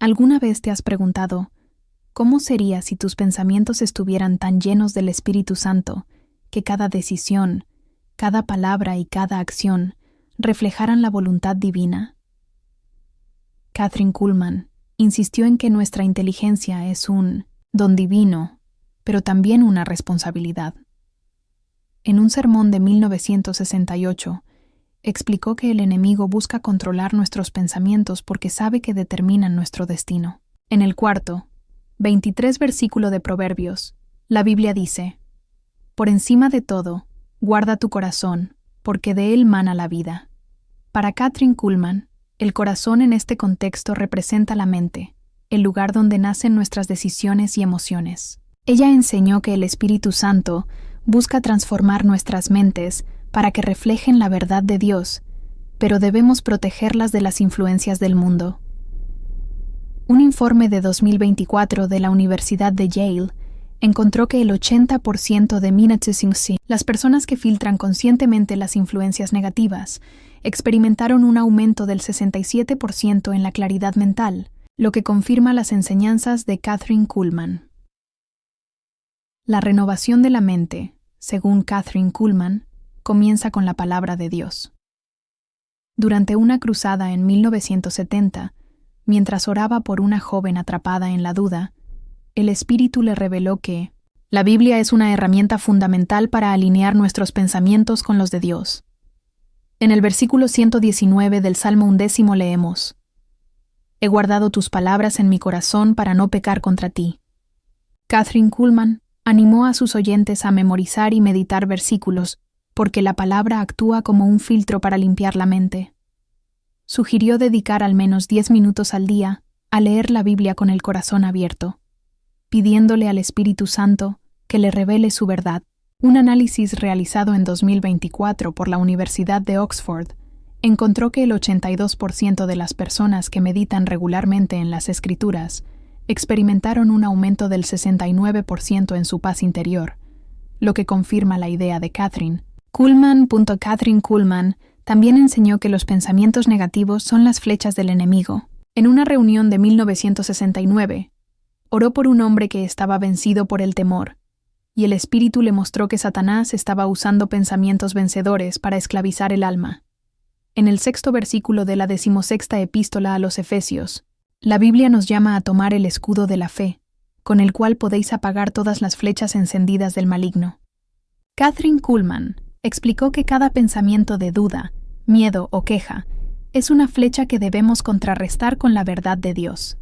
¿Alguna vez te has preguntado, cómo sería si tus pensamientos estuvieran tan llenos del Espíritu Santo que cada decisión, cada palabra y cada acción reflejaran la voluntad divina? Kathryn Kuhlman insistió en que nuestra inteligencia es un don divino, pero también una responsabilidad. En un sermón de 1968, explicó que el enemigo busca controlar nuestros pensamientos porque sabe que determinan nuestro destino. En el cuarto, 23 versículo de Proverbios, la Biblia dice: «Por encima de todo, guarda tu corazón, porque de él mana la vida». Para Kathryn Kuhlman, el corazón en este contexto representa la mente, el lugar donde nacen nuestras decisiones y emociones. Ella enseñó que el Espíritu Santo busca transformar nuestras mentes para que reflejen la verdad de Dios, pero debemos protegerlas de las influencias del mundo. Un informe de 2024 de la Universidad de Yale encontró que el 80% de las personas que filtran conscientemente las influencias negativas experimentaron un aumento del 67% en la claridad mental, lo que confirma las enseñanzas de Kathryn Kuhlman. La renovación de la mente, según Kathryn Kuhlman, comienza con la palabra de Dios. Durante una cruzada en 1970, mientras oraba por una joven atrapada en la duda, el Espíritu le reveló que la Biblia es una herramienta fundamental para alinear nuestros pensamientos con los de Dios. En el versículo 119 del Salmo 11 leemos: «He guardado tus palabras en mi corazón para no pecar contra ti». Kathryn Kuhlman animó a sus oyentes a memorizar y meditar versículos porque la palabra actúa como un filtro para limpiar la mente. Sugirió dedicar al menos 10 minutos al día a leer la Biblia con el corazón abierto, pidiéndole al Espíritu Santo que le revele su verdad. Un análisis realizado en 2024 por la Universidad de Oxford encontró que el 82% de las personas que meditan regularmente en las Escrituras experimentaron un aumento del 69% en su paz interior, lo que confirma la idea de Kathryn. Kathryn Kuhlman también enseñó que los pensamientos negativos son las flechas del enemigo. En una reunión de 1969, oró por un hombre que estaba vencido por el temor, y el Espíritu le mostró que Satanás estaba usando pensamientos vencedores para esclavizar el alma. En el 6º versículo de la 16ª epístola a los Efesios, la Biblia nos llama a tomar el escudo de la fe, con el cual podéis apagar todas las flechas encendidas del maligno. Kathryn Kuhlman explicó que cada pensamiento de duda, miedo o queja es una flecha que debemos contrarrestar con la verdad de Dios.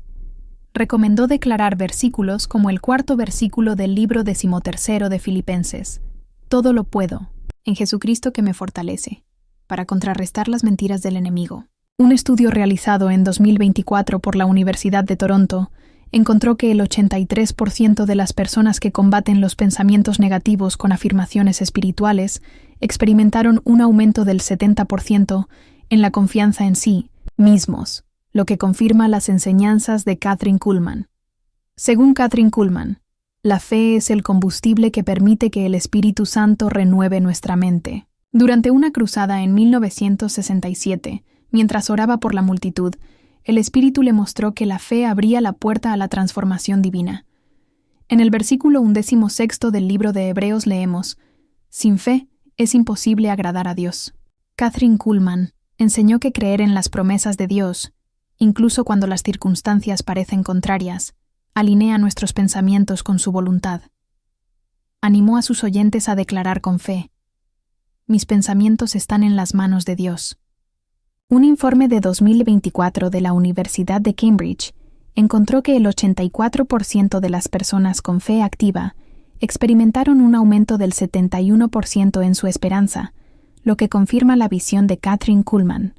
Recomendó declarar versículos como el 4º versículo del libro 13 de Filipenses: «Todo lo puedo, en Jesucristo que me fortalece», para contrarrestar las mentiras del enemigo. Un estudio realizado en 2024 por la Universidad de Toronto encontró que el 83% de las personas que combaten los pensamientos negativos con afirmaciones espirituales experimentaron un aumento del 70% en la confianza en sí mismos, lo que confirma las enseñanzas de Kathryn Kuhlman. Según Kathryn Kuhlman, la fe es el combustible que permite que el Espíritu Santo renueve nuestra mente. Durante una cruzada en 1967, mientras oraba por la multitud, el Espíritu le mostró que la fe abría la puerta a la transformación divina. En el versículo 16 del libro de Hebreos leemos: «Sin fe es imposible agradar a Dios». Kathryn Kuhlman enseñó que creer en las promesas de Dios, incluso cuando las circunstancias parecen contrarias, alinea nuestros pensamientos con su voluntad. Animó a sus oyentes a declarar con fe: «Mis pensamientos están en las manos de Dios». Un informe de 2024 de la Universidad de Cambridge encontró que el 84% de las personas con fe activa experimentaron un aumento del 71% en su esperanza, lo que confirma la visión de Kathryn Kuhlman.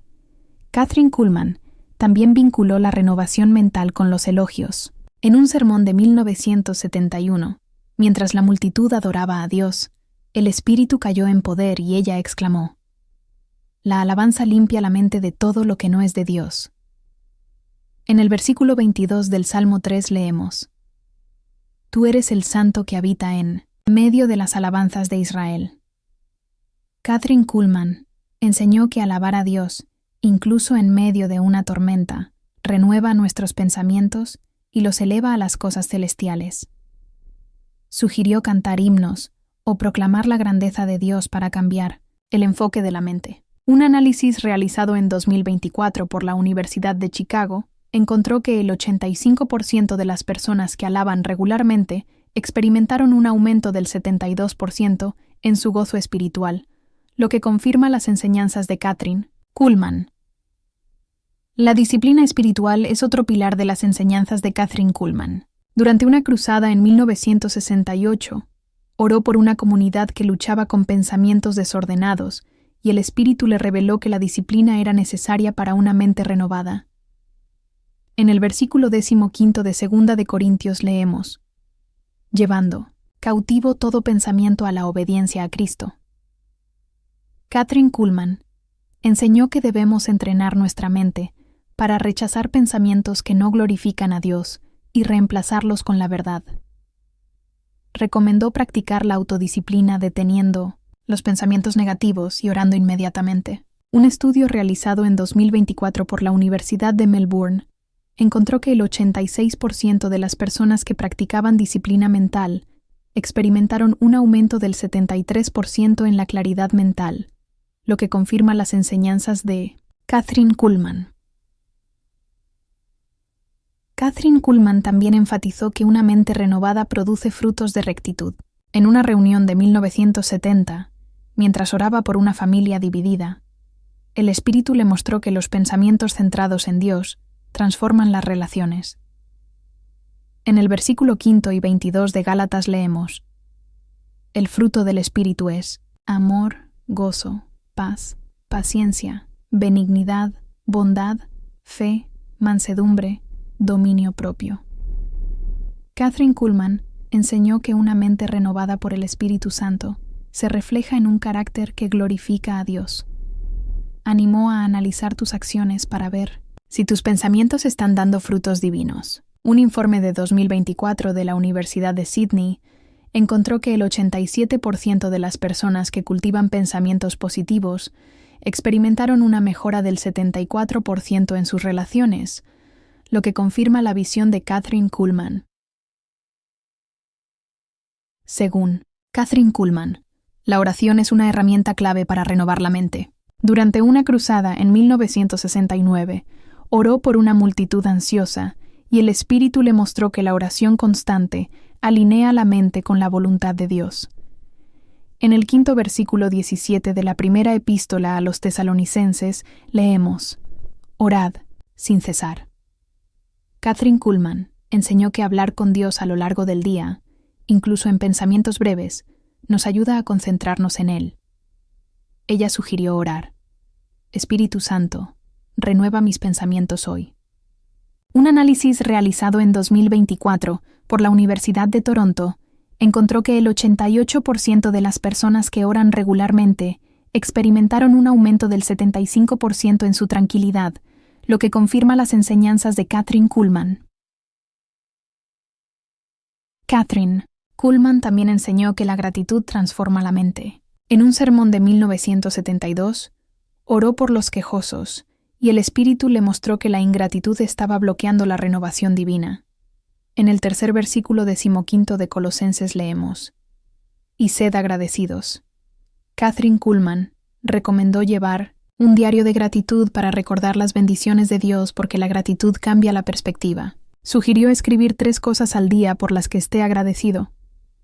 Kathryn Kuhlman también vinculó la renovación mental con los elogios. En un sermón de 1971, mientras la multitud adoraba a Dios, el Espíritu cayó en poder y ella exclamó: «La alabanza limpia la mente de todo lo que no es de Dios». En el versículo 22 del Salmo 3 leemos: «Tú eres el santo que habita en medio de las alabanzas de Israel». Kathryn Kuhlman enseñó que alabar a Dios, incluso en medio de una tormenta, renueva nuestros pensamientos y los eleva a las cosas celestiales. Sugirió cantar himnos o proclamar la grandeza de Dios para cambiar el enfoque de la mente. Un análisis realizado en 2024 por la Universidad de Chicago encontró que el 85% de las personas que alaban regularmente experimentaron un aumento del 72% en su gozo espiritual, lo que confirma las enseñanzas de Kathryn Kuhlman. La disciplina espiritual es otro pilar de las enseñanzas de Kathryn Kuhlman. Durante una cruzada en 1968, oró por una comunidad que luchaba con pensamientos desordenados y el Espíritu le reveló que la disciplina era necesaria para una mente renovada. En el versículo 15 de 2 de Corintios leemos: llevando cautivo todo pensamiento a la obediencia a Cristo. Kathryn Kuhlman enseñó que debemos entrenar nuestra mente para rechazar pensamientos que no glorifican a Dios y reemplazarlos con la verdad. Recomendó practicar la autodisciplina deteniendo los pensamientos negativos y orando inmediatamente. Un estudio realizado en 2024 por la Universidad de Melbourne encontró que el 86% de las personas que practicaban disciplina mental experimentaron un aumento del 73% en la claridad mental, lo que confirma las enseñanzas de Kathryn Kuhlman. Kathryn Kuhlman también enfatizó que una mente renovada produce frutos de rectitud. En una reunión de 1970, mientras oraba por una familia dividida, el Espíritu le mostró que los pensamientos centrados en Dios transforman las relaciones. En el versículo 5 y 22 de Gálatas leemos: el fruto del Espíritu es amor, gozo, paz, paciencia, benignidad, bondad, fe, mansedumbre, dominio propio. Kathryn Kuhlman enseñó que una mente renovada por el Espíritu Santo se refleja en un carácter que glorifica a Dios. Animó a analizar tus acciones para ver si tus pensamientos están dando frutos divinos. Un informe de 2024 de la Universidad de Sydney encontró que el 87% de las personas que cultivan pensamientos positivos experimentaron una mejora del 74% en sus relaciones, lo que confirma la visión de Kathryn Kuhlman. Según Kathryn Kuhlman, la oración es una herramienta clave para renovar la mente. Durante una cruzada en 1969, oró por una multitud ansiosa y el Espíritu le mostró que la oración constante alinea la mente con la voluntad de Dios. En el 5 versículo 17 de la primera epístola a los tesalonicenses leemos: orad sin cesar. Kathryn Kuhlman enseñó que hablar con Dios a lo largo del día, incluso en pensamientos breves, nos ayuda a concentrarnos en Él. Ella sugirió orar: Espíritu Santo, renueva mis pensamientos hoy. Un análisis realizado en 2024 por la Universidad de Toronto encontró que el 88% de las personas que oran regularmente experimentaron un aumento del 75% en su tranquilidad, lo que confirma las enseñanzas de Kathryn Kuhlman. Kathryn Kuhlman también enseñó que la gratitud transforma la mente. En un sermón de 1972, oró por los quejosos, y el Espíritu le mostró que la ingratitud estaba bloqueando la renovación divina. En el tercer versículo 15 de Colosenses leemos: y sed agradecidos. Kathryn Kuhlman recomendó llevar un diario de gratitud para recordar las bendiciones de Dios porque la gratitud cambia la perspectiva. Sugirió escribir 3 cosas al día por las que esté agradecido.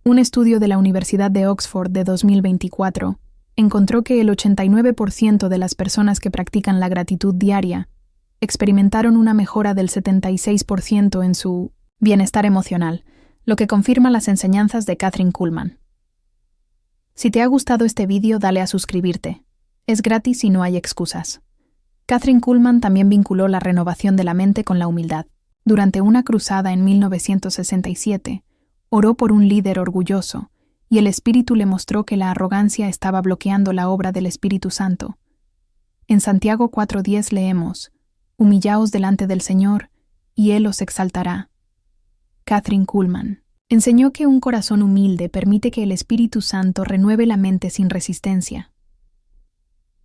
Un estudio de la Universidad de Oxford de 2024 encontró que el 89% de las personas que practican la gratitud diaria experimentaron una mejora del 76% en su bienestar emocional, lo que confirma las enseñanzas de Kathryn Kuhlman. Si te ha gustado este vídeo, dale a suscribirte. Es gratis y no hay excusas. Kathryn Kuhlman también vinculó la renovación de la mente con la humildad. Durante una cruzada en 1967, oró por un líder orgulloso, y el Espíritu le mostró que la arrogancia estaba bloqueando la obra del Espíritu Santo. En Santiago 4:10 leemos: humillaos delante del Señor, y Él os exaltará. Kathryn Kuhlman enseñó que un corazón humilde permite que el Espíritu Santo renueve la mente sin resistencia.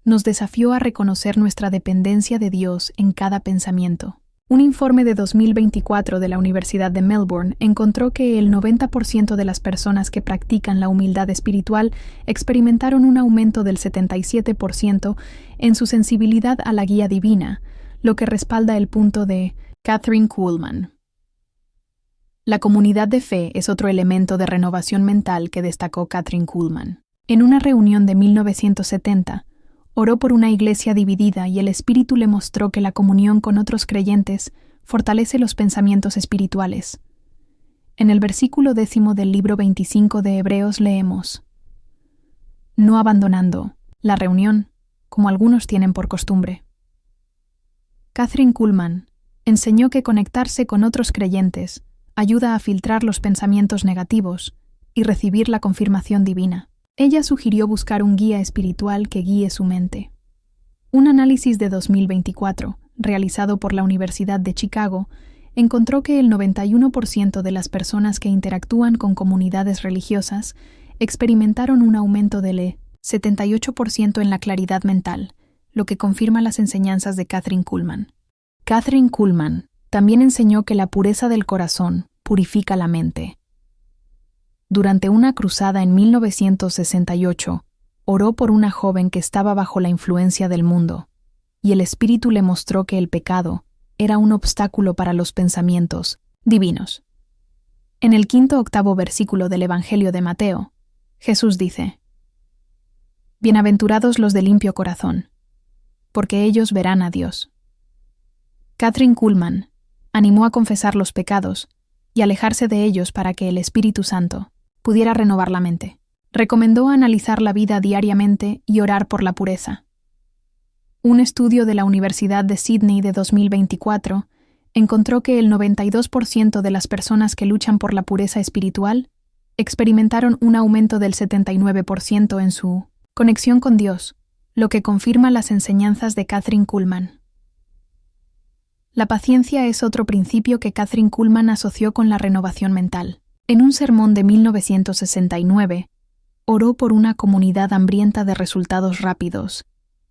Nos desafió a reconocer nuestra dependencia de Dios en cada pensamiento. Un informe de 2024 de la Universidad de Melbourne encontró que el 90% de las personas que practican la humildad espiritual experimentaron un aumento del 77% en su sensibilidad a la guía divina, lo que respalda el punto de Kathryn Kuhlman. La comunidad de fe es otro elemento de renovación mental que destacó Kathryn Kuhlman. En una reunión de 1970, oró por una iglesia dividida y el Espíritu le mostró que la comunión con otros creyentes fortalece los pensamientos espirituales. En el versículo 10 del libro 25 de Hebreos leemos: no abandonando la reunión, como algunos tienen por costumbre. Kathryn Kuhlman enseñó que conectarse con otros creyentes ayuda a filtrar los pensamientos negativos y recibir la confirmación divina. Ella sugirió buscar un guía espiritual que guíe su mente. Un análisis de 2024, realizado por la Universidad de Chicago, encontró que el 91% de las personas que interactúan con comunidades religiosas experimentaron un aumento del 78% en la claridad mental, lo que confirma las enseñanzas de Kathryn Kuhlman. Kathryn Kuhlman también enseñó que la pureza del corazón purifica la mente. Durante una cruzada en 1968, oró por una joven que estaba bajo la influencia del mundo, y el Espíritu le mostró que el pecado era un obstáculo para los pensamientos divinos. En el 5-8 versículo del Evangelio de Mateo, Jesús dice: bienaventurados los de limpio corazón, porque ellos verán a Dios. Kathryn Kuhlman animó a confesar los pecados y alejarse de ellos para que el Espíritu Santo pudiera renovar la mente. Recomendó analizar la vida diariamente y orar por la pureza. Un estudio de la Universidad de Sydney de 2024 encontró que el 92% de las personas que luchan por la pureza espiritual experimentaron un aumento del 79% en su conexión con Dios, lo que confirma las enseñanzas de Kathryn Kuhlman. La paciencia es otro principio que Kathryn Kuhlman asoció con la renovación mental. En un sermón de 1969, oró por una comunidad hambrienta de resultados rápidos,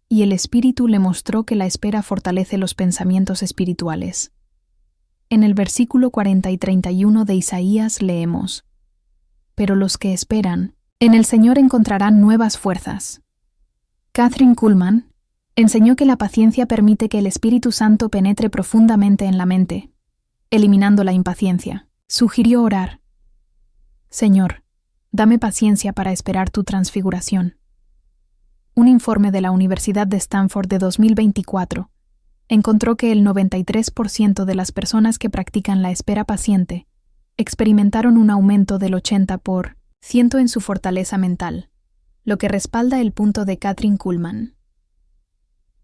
y el Espíritu le mostró que la espera fortalece los pensamientos espirituales. En el versículo 40 y 31 de Isaías leemos: pero los que esperan en el Señor encontrarán nuevas fuerzas. Kathryn Kuhlman enseñó que la paciencia permite que el Espíritu Santo penetre profundamente en la mente, eliminando la impaciencia. Sugirió orar: Señor, dame paciencia para esperar tu transfiguración. Un informe de la Universidad de Stanford de 2024 encontró que el 93% de las personas que practican la espera paciente experimentaron un aumento del 80% en su fortaleza mental, lo que respalda el punto de Kathryn Kuhlman.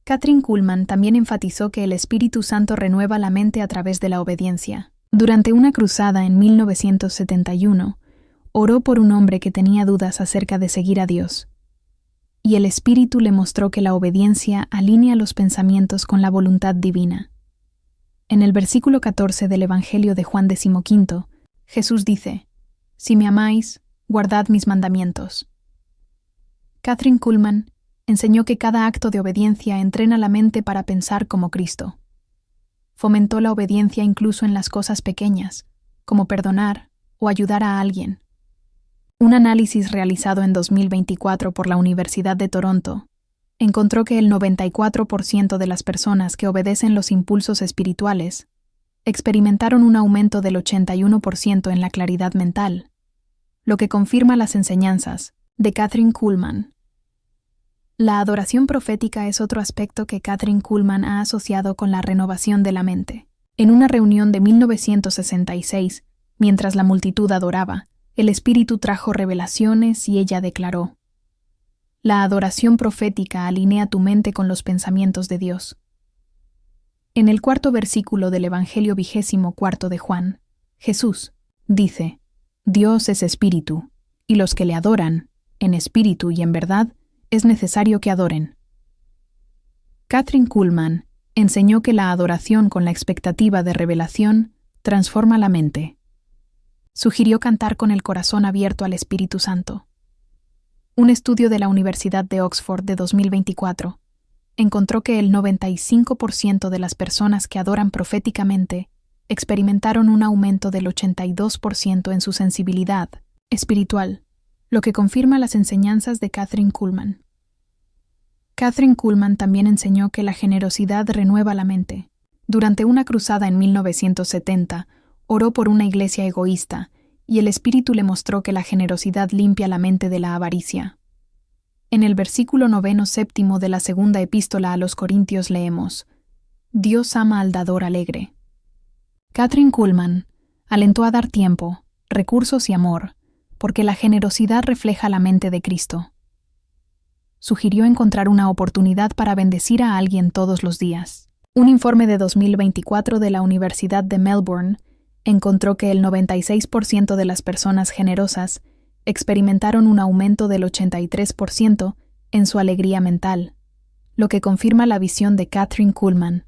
Kathryn Kuhlman también enfatizó que el Espíritu Santo renueva la mente a través de la obediencia. Durante una cruzada en 1971, oró por un hombre que tenía dudas acerca de seguir a Dios, y el Espíritu le mostró que la obediencia alinea los pensamientos con la voluntad divina. En el versículo 14 del Evangelio de Juan 15, Jesús dice: si me amáis, guardad mis mandamientos. Kathryn Kuhlman enseñó que cada acto de obediencia entrena la mente para pensar como Cristo. Fomentó la obediencia incluso en las cosas pequeñas, como perdonar o ayudar a alguien. Un análisis realizado en 2024 por la Universidad de Toronto encontró que el 94% de las personas que obedecen los impulsos espirituales experimentaron un aumento del 81% en la claridad mental, lo que confirma las enseñanzas de Kathryn Kuhlman. La adoración profética es otro aspecto que Kathryn Kuhlman ha asociado con la renovación de la mente. En una reunión de 1966, mientras la multitud adoraba, el Espíritu trajo revelaciones y ella declaró: la adoración profética alinea tu mente con los pensamientos de Dios. En el 4 versículo del Evangelio 24 de Juan, Jesús dice: Dios es espíritu, y los que le adoran, en espíritu y en verdad, es necesario que adoren. Kathryn Kuhlman enseñó que la adoración con la expectativa de revelación transforma la mente. Sugirió cantar con el corazón abierto al Espíritu Santo. Un estudio de la Universidad de Oxford de 2024 encontró que el 95% de las personas que adoran proféticamente experimentaron un aumento del 82% en su sensibilidad espiritual, lo que confirma las enseñanzas de Kathryn Kuhlman. Kathryn Kuhlman también enseñó que la generosidad renueva la mente. Durante una cruzada en 1970, oró por una iglesia egoísta, y el Espíritu le mostró que la generosidad limpia la mente de la avaricia. En el versículo 9-7 de la segunda epístola a los Corintios leemos: Dios ama al dador alegre. Kathryn Kuhlman alentó a dar tiempo, recursos y amor, porque la generosidad refleja la mente de Cristo. Sugirió encontrar una oportunidad para bendecir a alguien todos los días. Un informe de 2024 de la Universidad de Melbourne encontró que el 96% de las personas generosas experimentaron un aumento del 83% en su alegría mental, lo que confirma la visión de Kathryn Kuhlman.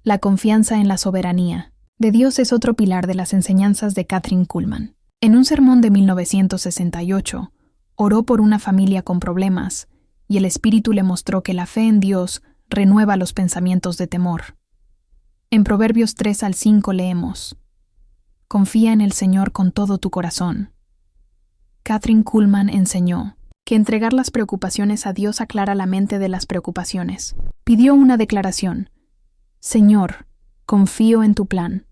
La confianza en la soberanía de Dios es otro pilar de las enseñanzas de Kathryn Kuhlman. En un sermón de 1968, oró por una familia con problemas, y el Espíritu le mostró que la fe en Dios renueva los pensamientos de temor. En Proverbios 3-5 leemos: Confía en el Señor con todo tu corazón. Kathryn Kuhlman enseñó que entregar las preocupaciones a Dios aclara la mente de las preocupaciones. Pidió una declaración: Señor, confío en tu plan.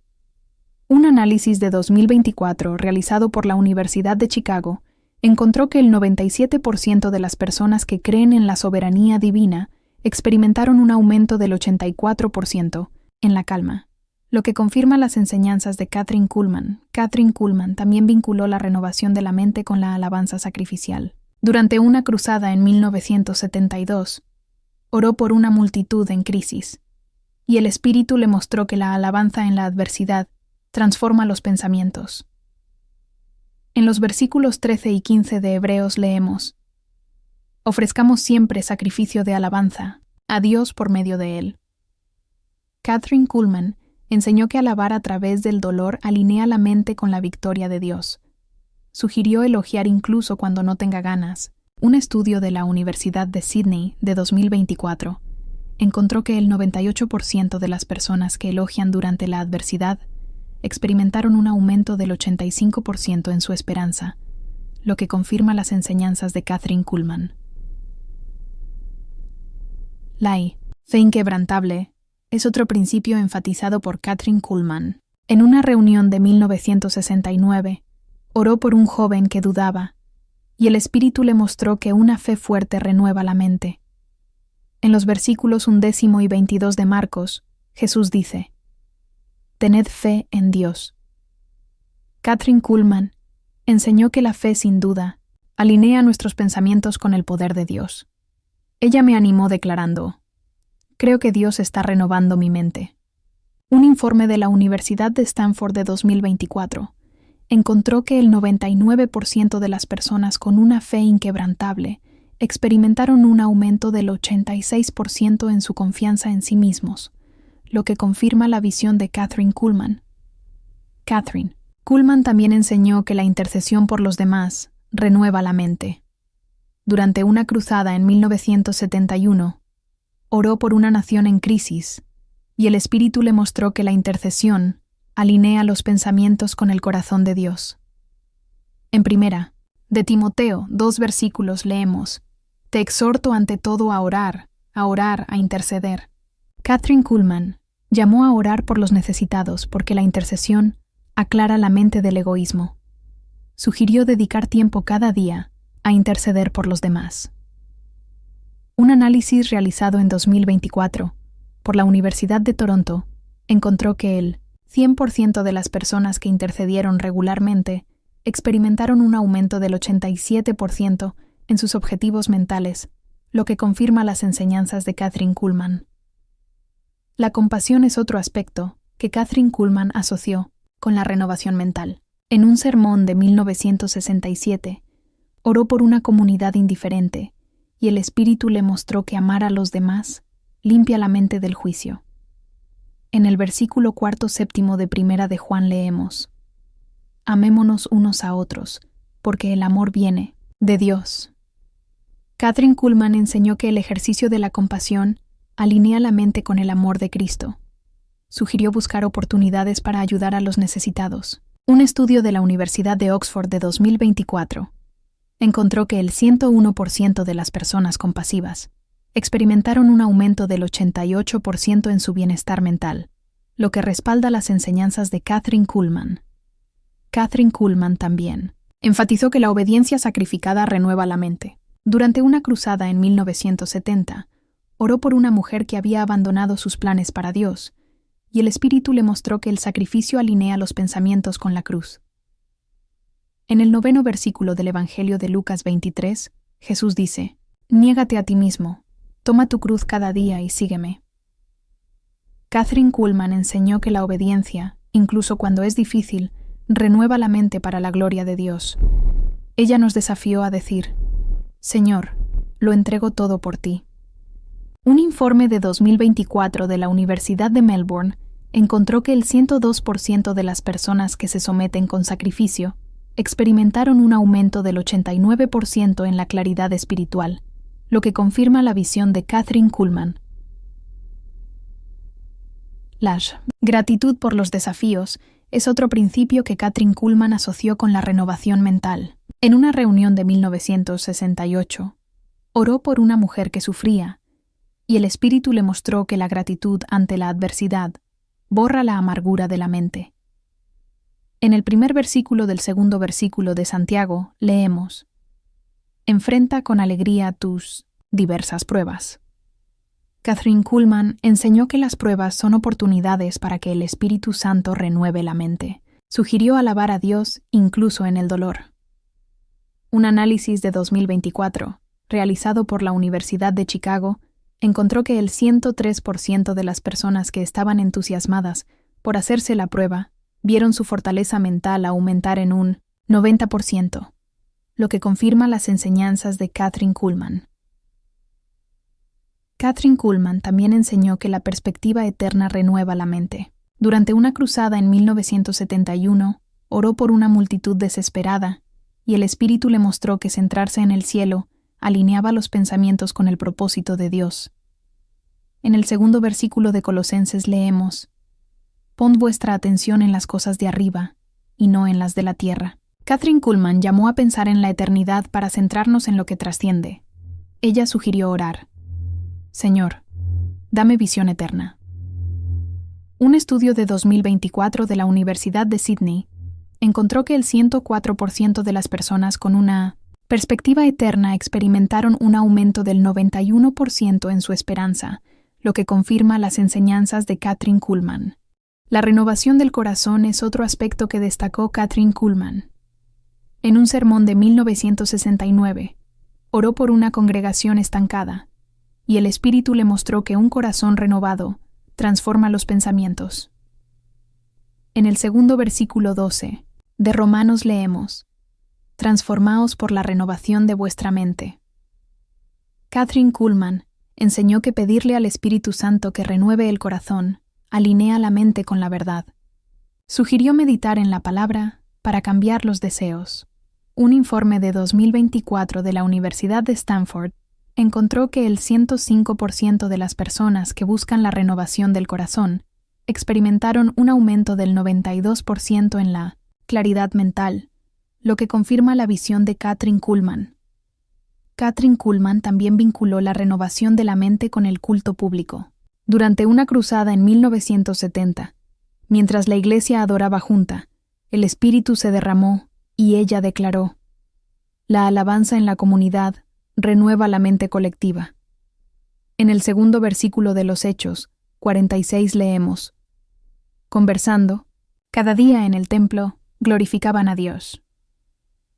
Un análisis de 2024 realizado por la Universidad de Chicago encontró que el 97% de las personas que creen en la soberanía divina experimentaron un aumento del 84% en la calma, lo que confirma las enseñanzas de Kathryn Kuhlman. Kathryn Kuhlman también vinculó la renovación de la mente con la alabanza sacrificial. Durante una cruzada en 1972, oró por una multitud en crisis, y el Espíritu le mostró que la alabanza en la adversidad transforma los pensamientos. En los versículos 13 y 15 de Hebreos leemos: Ofrezcamos siempre sacrificio de alabanza a Dios por medio de él. Kathryn Kuhlman enseñó que alabar a través del dolor alinea la mente con la victoria de Dios. Sugirió elogiar incluso cuando no tenga ganas. Un estudio de la Universidad de Sydney de 2024 encontró que el 98% de las personas que elogian durante la adversidad experimentaron un aumento del 85% en su esperanza, lo que confirma las enseñanzas de Kathryn Kuhlman. La fe inquebrantable es otro principio enfatizado por Kathryn Kuhlman. En una reunión de 1969, oró por un joven que dudaba, y el Espíritu le mostró que una fe fuerte renueva la mente. En los versículos 10 y 22 de Marcos, Jesús dice: Tened fe en Dios. Kathryn Kuhlman enseñó que la fe, sin duda, alinea nuestros pensamientos con el poder de Dios. Ella me animó declarando: Creo que Dios está renovando mi mente. Un informe de la Universidad de Stanford de 2024 encontró que el 99% de las personas con una fe inquebrantable experimentaron un aumento del 86% en su confianza en sí mismos, lo que confirma la visión de Kathryn Kuhlman. Kathryn Kuhlman también enseñó que la intercesión por los demás renueva la mente. Durante una cruzada en 1971, oró por una nación en crisis, y el Espíritu le mostró que la intercesión alinea los pensamientos con el corazón de Dios. En primera de Timoteo 2 versículos leemos: Te exhorto ante todo a orar, a interceder. Kathryn Kuhlman llamó a orar por los necesitados porque la intercesión aclara la mente del egoísmo. Sugirió dedicar tiempo cada día a interceder por los demás. Un análisis realizado en 2024 por la Universidad de Toronto encontró que el 100% de las personas que intercedieron regularmente experimentaron un aumento del 87% en sus objetivos mentales, lo que confirma las enseñanzas de Kathryn Kuhlman. La compasión es otro aspecto que Kathryn Kuhlman asoció con la renovación mental. En un sermón de 1967, oró por una comunidad indiferente, y el Espíritu le mostró que amar a los demás limpia la mente del juicio. En el versículo 4-7 de Primera de Juan leemos: Amémonos unos a otros, porque el amor viene de Dios. Kathryn Kuhlman enseñó que el ejercicio de la compasión alinea la mente con el amor de Cristo. Sugirió buscar oportunidades para ayudar a los necesitados. Un estudio de la Universidad de Oxford de 2024 encontró que el 101% de las personas compasivas experimentaron un aumento del 88% en su bienestar mental, lo que respalda las enseñanzas de Kathryn Kuhlman. Kathryn Kuhlman también enfatizó que la obediencia sacrificada renueva la mente. Durante una cruzada en 1970, oró por una mujer que había abandonado sus planes para Dios, y el Espíritu le mostró que el sacrificio alinea los pensamientos con la cruz. En el 9º versículo del Evangelio de Lucas 23, Jesús dice: «Niégate a ti mismo, toma tu cruz cada día y sígueme». Kathryn Kuhlman enseñó que la obediencia, incluso cuando es difícil, renueva la mente para la gloria de Dios. Ella nos desafió a decir: «Señor, lo entrego todo por ti». Un informe de 2024 de la Universidad de Melbourne encontró que el 102% de las personas que se someten con sacrificio experimentaron un aumento del 89% en la claridad espiritual, lo que confirma la visión de Kathryn Kuhlman. La gratitud por los desafíos es otro principio que Kathryn Kuhlman asoció con la renovación mental. En una reunión de 1968, oró por una mujer que sufría, y el Espíritu le mostró que la gratitud ante la adversidad borra la amargura de la mente. En el primer versículo del 2º versículo de Santiago leemos: «Enfrenta con alegría tus diversas pruebas». Kathryn Kuhlman enseñó que las pruebas son oportunidades para que el Espíritu Santo renueve la mente. Sugirió alabar a Dios incluso en el dolor. Un análisis de 2024, realizado por la Universidad de Chicago, encontró que el 103% de las personas que estaban entusiasmadas por hacerse la prueba vieron su fortaleza mental aumentar en un 90%, lo que confirma las enseñanzas de Kathryn Kuhlman. Kathryn Kuhlman también enseñó que la perspectiva eterna renueva la mente. Durante una cruzada en 1971, oró por una multitud desesperada, y el Espíritu le mostró que centrarse en el cielo alineaba los pensamientos con el propósito de Dios. En el 2º versículo de Colosenses leemos: «Pon vuestra atención en las cosas de arriba, y no en las de la tierra». Kathryn Kuhlman llamó a pensar en la eternidad para centrarnos en lo que trasciende. Ella sugirió orar: «Señor, dame visión eterna». Un estudio de 2024 de la Universidad de Sydney encontró que el 104% de las personas con una perspectiva eterna experimentaron un aumento del 91% en su esperanza, lo que confirma las enseñanzas de Kathryn Kuhlman. La renovación del corazón es otro aspecto que destacó Kathryn Kuhlman. En un sermón de 1969, oró por una congregación estancada, y el Espíritu le mostró que un corazón renovado transforma los pensamientos. En el 2º versículo 12 de Romanos leemos: «Transformaos por la renovación de vuestra mente». Kathryn Kuhlman enseñó que pedirle al Espíritu Santo que renueve el corazón alinea la mente con la verdad. Sugirió meditar en la palabra para cambiar los deseos. Un informe de 2024 de la Universidad de Stanford encontró que el 105% de las personas que buscan la renovación del corazón experimentaron un aumento del 92% en la claridad mental, lo que confirma la visión de Kathryn Kuhlman. Kathryn Kuhlman también vinculó la renovación de la mente con el culto público. Durante una cruzada en 1970, mientras la iglesia adoraba junta, el Espíritu se derramó y ella declaró: «La alabanza en la comunidad renueva la mente colectiva». En el 2º versículo de los Hechos 46 leemos: «Conversando, cada día en el templo, glorificaban a Dios».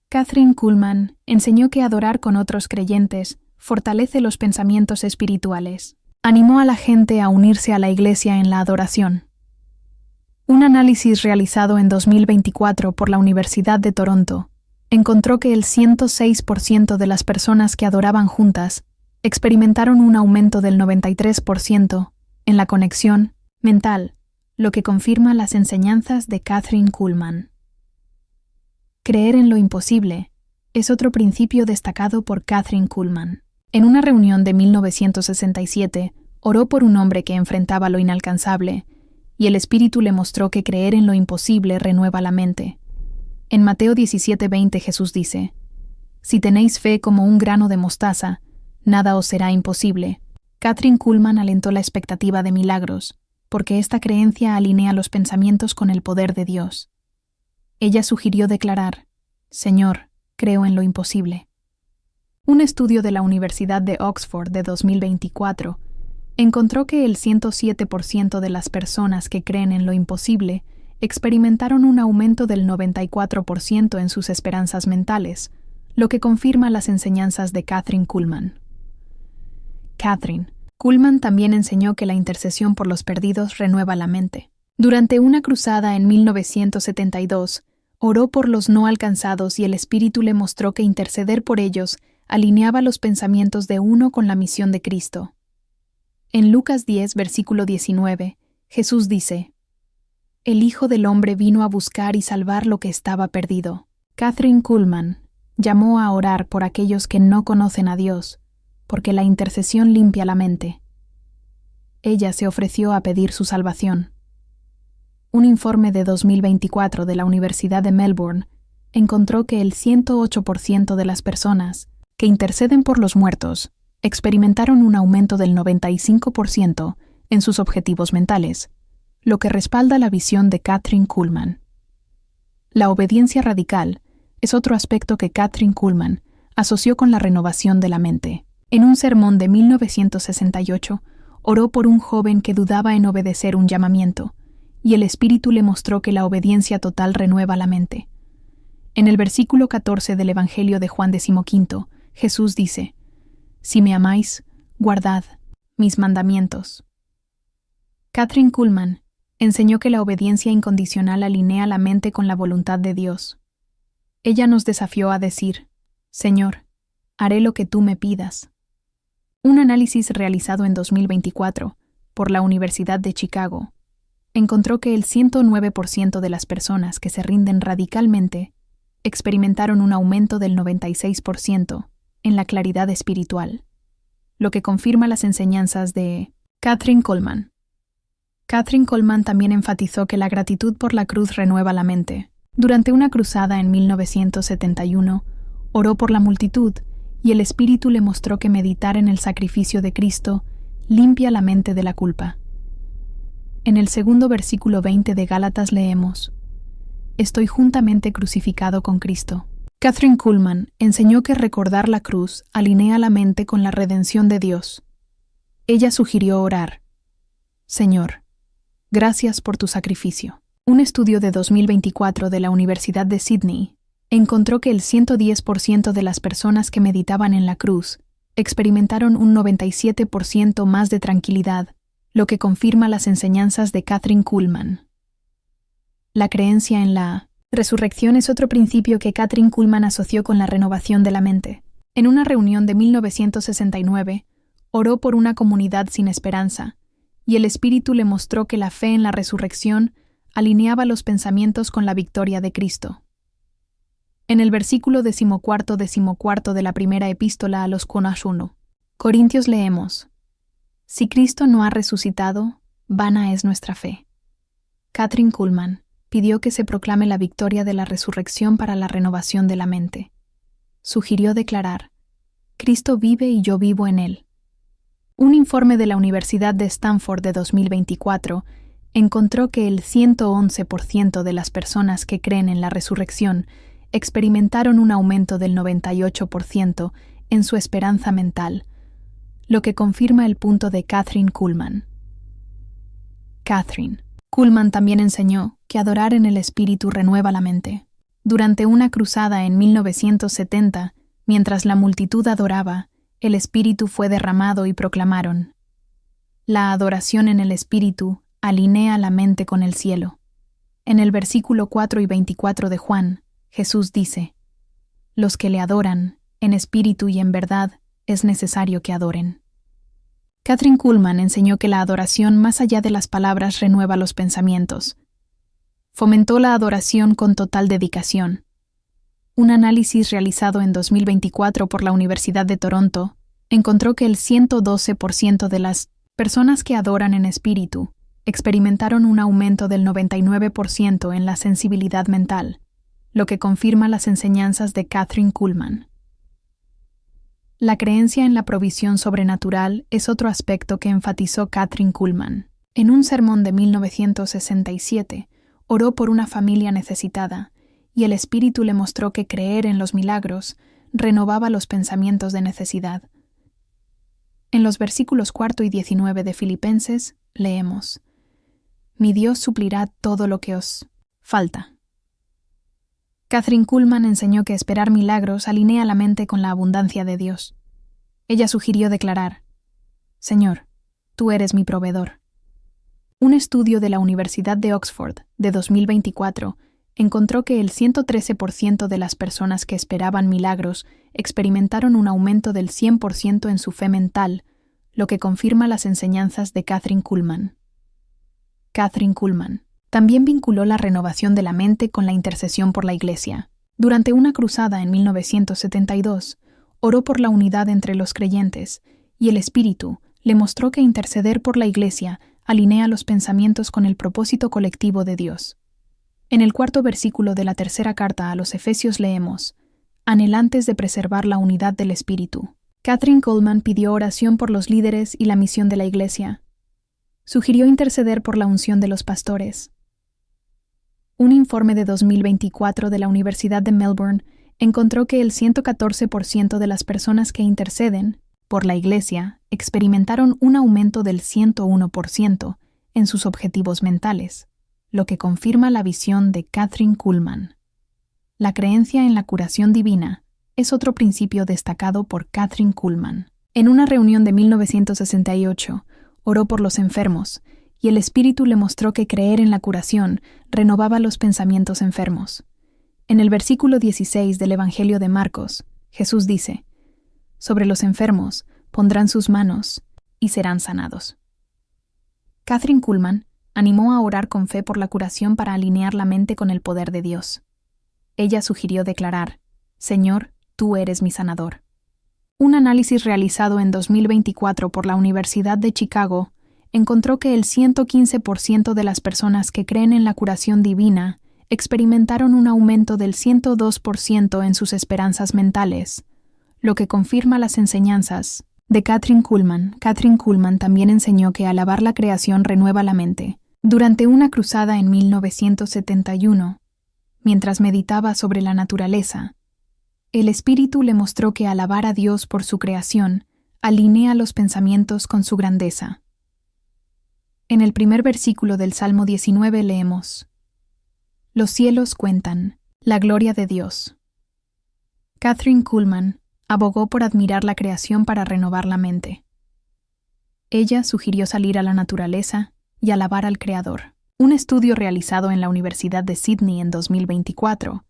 Kathryn Kuhlman enseñó que adorar con otros creyentes fortalece los pensamientos espirituales. Animó a la gente a unirse a la iglesia en la adoración. Un análisis realizado en 2024 por la Universidad de Toronto encontró que el 106% de las personas que adoraban juntas experimentaron un aumento del 93% en la conexión mental, lo que confirma las enseñanzas de Kathryn Kuhlman. Creer en lo imposible es otro principio destacado por Kathryn Kuhlman. En una reunión de 1967, oró por un hombre que enfrentaba lo inalcanzable, y el Espíritu le mostró que creer en lo imposible renueva la mente. En Mateo 17:20 Jesús dice: «Si tenéis fe como un grano de mostaza, nada os será imposible». Kathryn Kuhlman alentó la expectativa de milagros, porque esta creencia alinea los pensamientos con el poder de Dios. Ella sugirió declarar: «Señor, creo en lo imposible». Un estudio de la Universidad de Oxford de 2024 encontró que el 107% de las personas que creen en lo imposible experimentaron un aumento del 94% en sus esperanzas mentales, lo que confirma las enseñanzas de Kathryn Kuhlman. Kathryn Kuhlman también enseñó que la intercesión por los perdidos renueva la mente. Durante una cruzada en 1972, oró por los no alcanzados y el Espíritu le mostró que interceder por ellos alineaba los pensamientos de uno con la misión de Cristo. En Lucas 10, versículo 19, Jesús dice: «El Hijo del Hombre vino a buscar y salvar lo que estaba perdido». Kathryn Kuhlman llamó a orar por aquellos que no conocen a Dios, porque la intercesión limpia la mente. Ella se ofreció a pedir su salvación. Un informe de 2024 de la Universidad de Melbourne encontró que el 108% de las personas que interceden por los muertos experimentaron un aumento del 95% en sus objetivos mentales, lo que respalda la visión de Kathryn Kuhlman. La obediencia radical es otro aspecto que Kathryn Kuhlman asoció con la renovación de la mente. En un sermón de 1968, oró por un joven que dudaba en obedecer un llamamiento, y el Espíritu le mostró que la obediencia total renueva la mente. En el versículo 14 del Evangelio de Juan 15, Jesús dice: «Si me amáis, guardad mis mandamientos». Kathryn Kuhlman enseñó que la obediencia incondicional alinea la mente con la voluntad de Dios. Ella nos desafió a decir: «Señor, haré lo que tú me pidas». Un análisis realizado en 2024 por la Universidad de Chicago encontró que el 109% de las personas que se rinden radicalmente experimentaron un aumento del 96% en la claridad espiritual, lo que confirma las enseñanzas de Kathryn Kuhlman. Kathryn Kuhlman también enfatizó que la gratitud por la cruz renueva la mente. Durante una cruzada en 1971, oró por la multitud y el Espíritu le mostró que meditar en el sacrificio de Cristo limpia la mente de la culpa. En el segundo versículo 20 de Gálatas leemos: «Estoy juntamente crucificado con Cristo». Kathryn Kuhlman enseñó que recordar la cruz alinea la mente con la redención de Dios. Ella sugirió orar: «Señor, gracias por tu sacrificio». Un estudio de 2024 de la Universidad de Sydney encontró que el 110% de las personas que meditaban en la cruz experimentaron un 97% más de tranquilidad, lo que confirma las enseñanzas de Kathryn Kuhlman. La creencia en la resurrección es otro principio que Kathryn Kuhlman asoció con la renovación de la mente. En una reunión de 1969, oró por una comunidad sin esperanza, y el Espíritu le mostró que la fe en la resurrección alineaba los pensamientos con la victoria de Cristo. En el versículo 14 de la primera epístola a los Corintios leemos: «Si Cristo no ha resucitado, vana es nuestra fe». Kathryn Kuhlman pidió que se proclame la victoria de la resurrección para la renovación de la mente. Sugirió declarar: «Cristo vive y yo vivo en él». Un informe de la Universidad de Stanford de 2024 encontró que el 111% de las personas que creen en la resurrección experimentaron un aumento del 98% en su esperanza mental, lo que confirma el punto de Kathryn Kuhlman. Kathryn Kuhlman también enseñó que adorar en el Espíritu renueva la mente. Durante una cruzada en 1970, mientras la multitud adoraba, el Espíritu fue derramado y proclamaron: «La adoración en el Espíritu alinea la mente con el cielo». En el versículo 4 y 24 de Juan, Jesús dice: «Los que le adoran, en espíritu y en verdad, es necesario que adoren». Kathryn Kuhlman enseñó que la adoración más allá de las palabras renueva los pensamientos. Fomentó la adoración con total dedicación. Un análisis realizado en 2024 por la Universidad de Toronto encontró que el 112% de las personas que adoran en espíritu experimentaron un aumento del 99% en la sensibilidad mental, lo que confirma las enseñanzas de Kathryn Kuhlman. La creencia en la provisión sobrenatural es otro aspecto que enfatizó Kathryn Kuhlman. En un sermón de 1967, oró por una familia necesitada, y el Espíritu le mostró que creer en los milagros renovaba los pensamientos de necesidad. En los versículos 4 y 19 de Filipenses, leemos: «Mi Dios suplirá todo lo que os falta». Kathryn Kuhlman enseñó que esperar milagros alinea la mente con la abundancia de Dios. Ella sugirió declarar: «Señor, tú eres mi proveedor». Un estudio de la Universidad de Oxford de 2024 encontró que el 113% de las personas que esperaban milagros experimentaron un aumento del 100% en su fe mental, lo que confirma las enseñanzas de Kathryn Kuhlman. Kathryn Kuhlman también vinculó la renovación de la mente con la intercesión por la Iglesia. Durante una cruzada en 1972, oró por la unidad entre los creyentes, y el Espíritu le mostró que interceder por la Iglesia alinea los pensamientos con el propósito colectivo de Dios. En el 4º versículo de la 3ª carta a los Efesios leemos: «Anhelantes de preservar la unidad del Espíritu». Kathryn Kuhlman pidió oración por los líderes y la misión de la Iglesia. Sugirió interceder por la unción de los pastores. Un informe de 2024 de la Universidad de Melbourne encontró que el 114% de las personas que interceden por la Iglesia experimentaron un aumento del 101% en sus objetivos mentales, lo que confirma la visión de Kathryn Kuhlman. La creencia en la curación divina es otro principio destacado por Kathryn Kuhlman. En una reunión de 1968, oró por los enfermos, y el Espíritu le mostró que creer en la curación renovaba los pensamientos enfermos. En el versículo 16 del Evangelio de Marcos, Jesús dice: «Sobre los enfermos pondrán sus manos y serán sanados». Kathryn Kuhlman animó a orar con fe por la curación para alinear la mente con el poder de Dios. Ella sugirió declarar: «Señor, tú eres mi sanador». Un análisis realizado en 2024 por la Universidad de Chicago encontró que el 115% de las personas que creen en la curación divina experimentaron un aumento del 102% en sus esperanzas mentales, lo que confirma las enseñanzas de Kathryn Kuhlman. Kathryn Kuhlman también enseñó que alabar la creación renueva la mente. Durante una cruzada en 1971, mientras meditaba sobre la naturaleza, el Espíritu le mostró que alabar a Dios por su creación alinea los pensamientos con su grandeza. En el primer versículo del Salmo 19 leemos: «Los cielos cuentan la gloria de Dios». Kathryn Kuhlman abogó por admirar la creación para renovar la mente. Ella sugirió salir a la naturaleza y alabar al Creador. Un estudio realizado en la Universidad de Sydney en 2024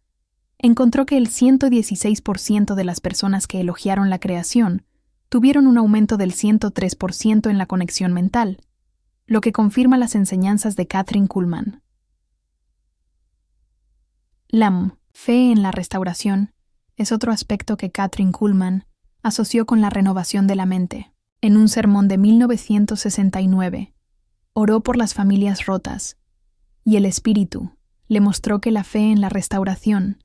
encontró que el 116% de las personas que elogiaron la creación tuvieron un aumento del 103% en la conexión mental, lo que confirma las enseñanzas de Kathryn Kuhlman. La fe en la restauración es otro aspecto que Kathryn Kuhlman asoció con la renovación de la mente. En un sermón de 1969, oró por las familias rotas, y el Espíritu le mostró que la fe en la restauración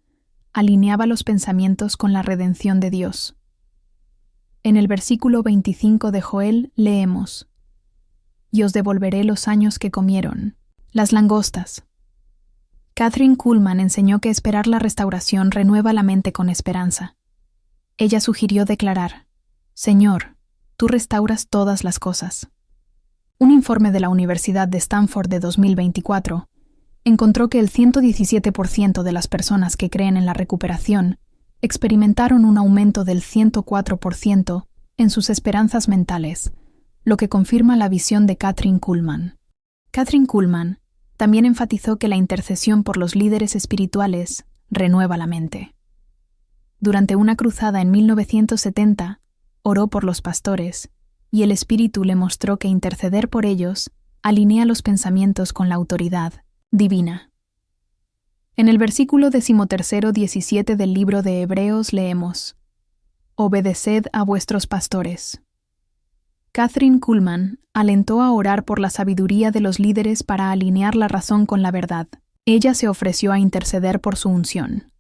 alineaba los pensamientos con la redención de Dios. En el versículo 25 de Joel leemos: «Y os devolveré los años que comieron las langostas». Kathryn Kuhlman enseñó que esperar la restauración renueva la mente con esperanza. Ella sugirió declarar: «Señor, tú restauras todas las cosas». Un informe de la Universidad de Stanford de 2024 encontró que el 117% de las personas que creen en la recuperación experimentaron un aumento del 104% en sus esperanzas mentales, lo que confirma la visión de Kathryn Kuhlman. Kathryn Kuhlman también enfatizó que la intercesión por los líderes espirituales renueva la mente. Durante una cruzada en 1970, oró por los pastores, y el Espíritu le mostró que interceder por ellos alinea los pensamientos con la autoridad divina. En el versículo 13:17 del libro de Hebreos leemos: obedeced a vuestros pastores. Kathryn Kuhlman alentó a orar por la sabiduría de los líderes para alinear la razón con la verdad. Ella se ofreció a interceder por su unción.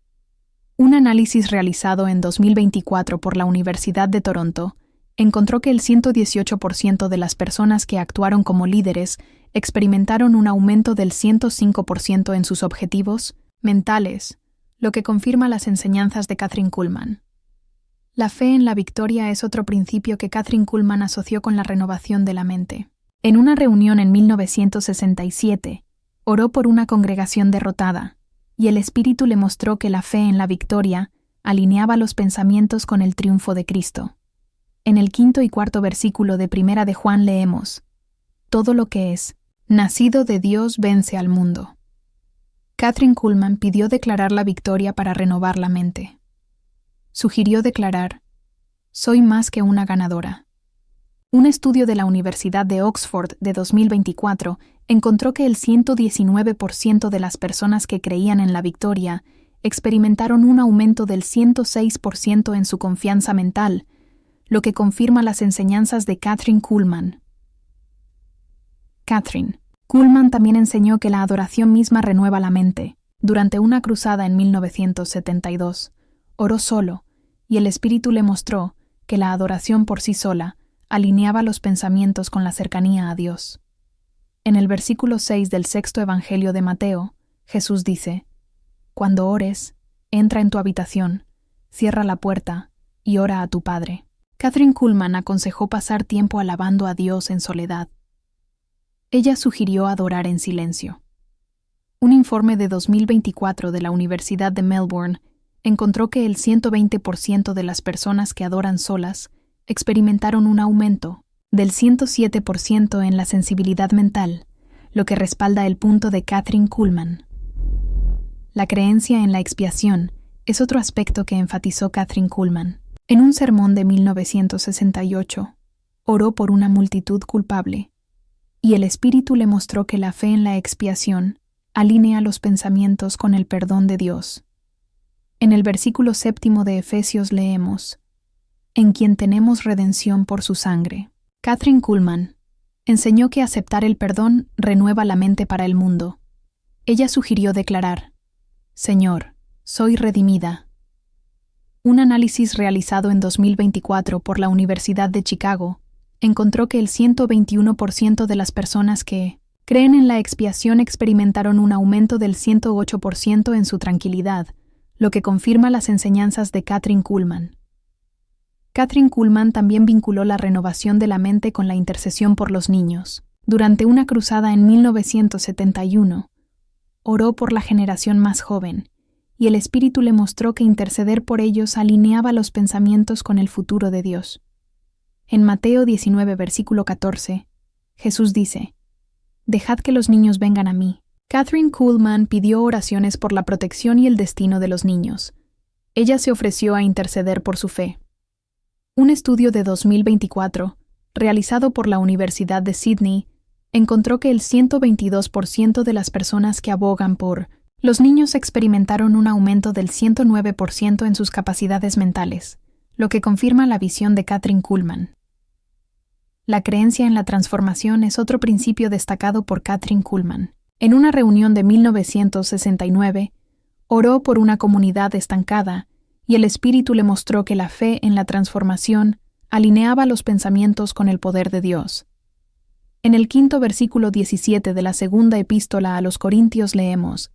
Un análisis realizado en 2024 por la Universidad de Toronto encontró que el 118% de las personas que actuaron como líderes experimentaron un aumento del 105% en sus objetivos mentales, lo que confirma las enseñanzas de Kathryn Kuhlman. La fe en la victoria es otro principio que Kathryn Kuhlman asoció con la renovación de la mente. En una reunión en 1967, oró por una congregación derrotada, y el Espíritu le mostró que la fe en la victoria alineaba los pensamientos con el triunfo de Cristo. En el 5 y 4 versículo de Primera de Juan leemos: todo lo que es nacido de Dios vence al mundo. Kathryn Kuhlman pidió declarar la victoria para renovar la mente. Sugirió declarar: soy más que una ganadora. Un estudio de la Universidad de Oxford de 2024 encontró que el 119% de las personas que creían en la victoria experimentaron un aumento del 106% en su confianza mental, lo que confirma las enseñanzas de Kathryn Kuhlman. Kathryn Kuhlman también enseñó que la adoración misma renueva la mente. Durante una cruzada en 1972, oró solo, y el Espíritu le mostró que la adoración por sí sola alineaba los pensamientos con la cercanía a Dios. En el versículo 6 del 6º Evangelio de Mateo, Jesús dice: cuando ores, entra en tu habitación, cierra la puerta y ora a tu Padre. Kathryn Kuhlman aconsejó pasar tiempo alabando a Dios en soledad. Ella sugirió adorar en silencio. Un informe de 2024 de la Universidad de Melbourne encontró que el 120% de las personas que adoran solas experimentaron un aumento del 107% en la sensibilidad mental, lo que respalda el punto de Kathryn Kuhlman. La creencia en la expiación es otro aspecto que enfatizó Kathryn Kuhlman. En un sermón de 1968, oró por una multitud culpable, y el Espíritu le mostró que la fe en la expiación alinea los pensamientos con el perdón de Dios. En el versículo 7 de Efesios leemos: en quien tenemos redención por su sangre. Kathryn Kuhlman enseñó que aceptar el perdón renueva la mente para el mundo. Ella sugirió declarar: Señor, soy redimida. Un análisis realizado en 2024 por la Universidad de Chicago encontró que el 121% de las personas que creen en la expiación experimentaron un aumento del 108% en su tranquilidad, lo que confirma las enseñanzas de Kathryn Kuhlman. Kathryn Kuhlman también vinculó la renovación de la mente con la intercesión por los niños. Durante una cruzada en 1971, oró por la generación más joven, y el Espíritu le mostró que interceder por ellos alineaba los pensamientos con el futuro de Dios. En Mateo 19, versículo 14, Jesús dice: dejad que los niños vengan a mí. Kathryn Kuhlman pidió oraciones por la protección y el destino de los niños. Ella se ofreció a interceder por su fe. Un estudio de 2024, realizado por la Universidad de Sydney, encontró que el 122% de las personas que abogan por los niños experimentaron un aumento del 109% en sus capacidades mentales, lo que confirma la visión de Kathryn Kuhlman. La creencia en la transformación es otro principio destacado por Kathryn Kuhlman. En una reunión de 1969, oró por una comunidad estancada y el Espíritu le mostró que la fe en la transformación alineaba los pensamientos con el poder de Dios. En el 5 versículo 17 de la segunda epístola a los Corintios leemos: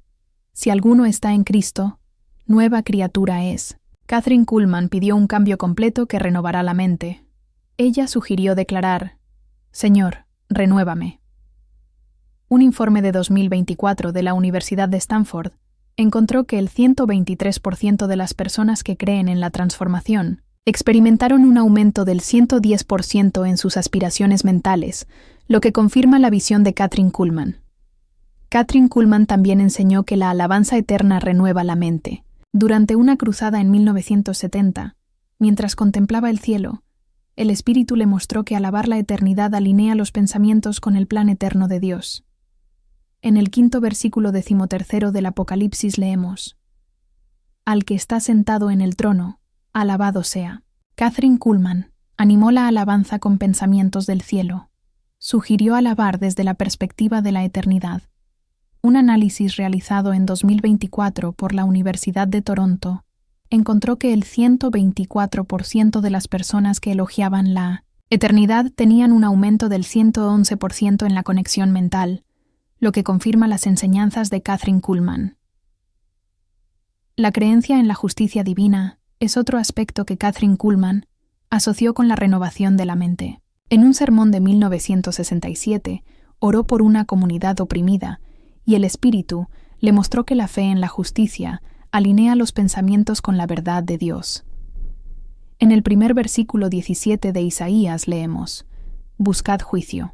si alguno está en Cristo, nueva criatura es. Kathryn Kuhlman pidió un cambio completo que renovará la mente. Ella sugirió declarar: Señor, renuévame. Un informe de 2024 de la Universidad de Stanford encontró que el 123% de las personas que creen en la transformación experimentaron un aumento del 110% en sus aspiraciones mentales, lo que confirma la visión de Kathryn Kuhlman. Kathryn Kuhlman también enseñó que la alabanza eterna renueva la mente. Durante una cruzada en 1970, mientras contemplaba el cielo, el Espíritu le mostró que alabar la eternidad alinea los pensamientos con el plan eterno de Dios. En el 5 versículo 13 del Apocalipsis leemos: al que está sentado en el trono, alabado sea. Kathryn Kuhlman animó la alabanza con pensamientos del cielo. Sugirió alabar desde la perspectiva de la eternidad. Un análisis realizado en 2024 por la Universidad de Toronto encontró que el 124% de las personas que elogiaban la eternidad tenían un aumento del 111% en la conexión mental, lo que confirma las enseñanzas de Kathryn Kuhlman. La creencia en la justicia divina es otro aspecto que Kathryn Kuhlman asoció con la renovación de la mente. En un sermón de 1967, oró por una comunidad oprimida, y el Espíritu le mostró que la fe en la justicia alinea los pensamientos con la verdad de Dios. En el primer versículo 17 de Isaías leemos: «Buscad juicio».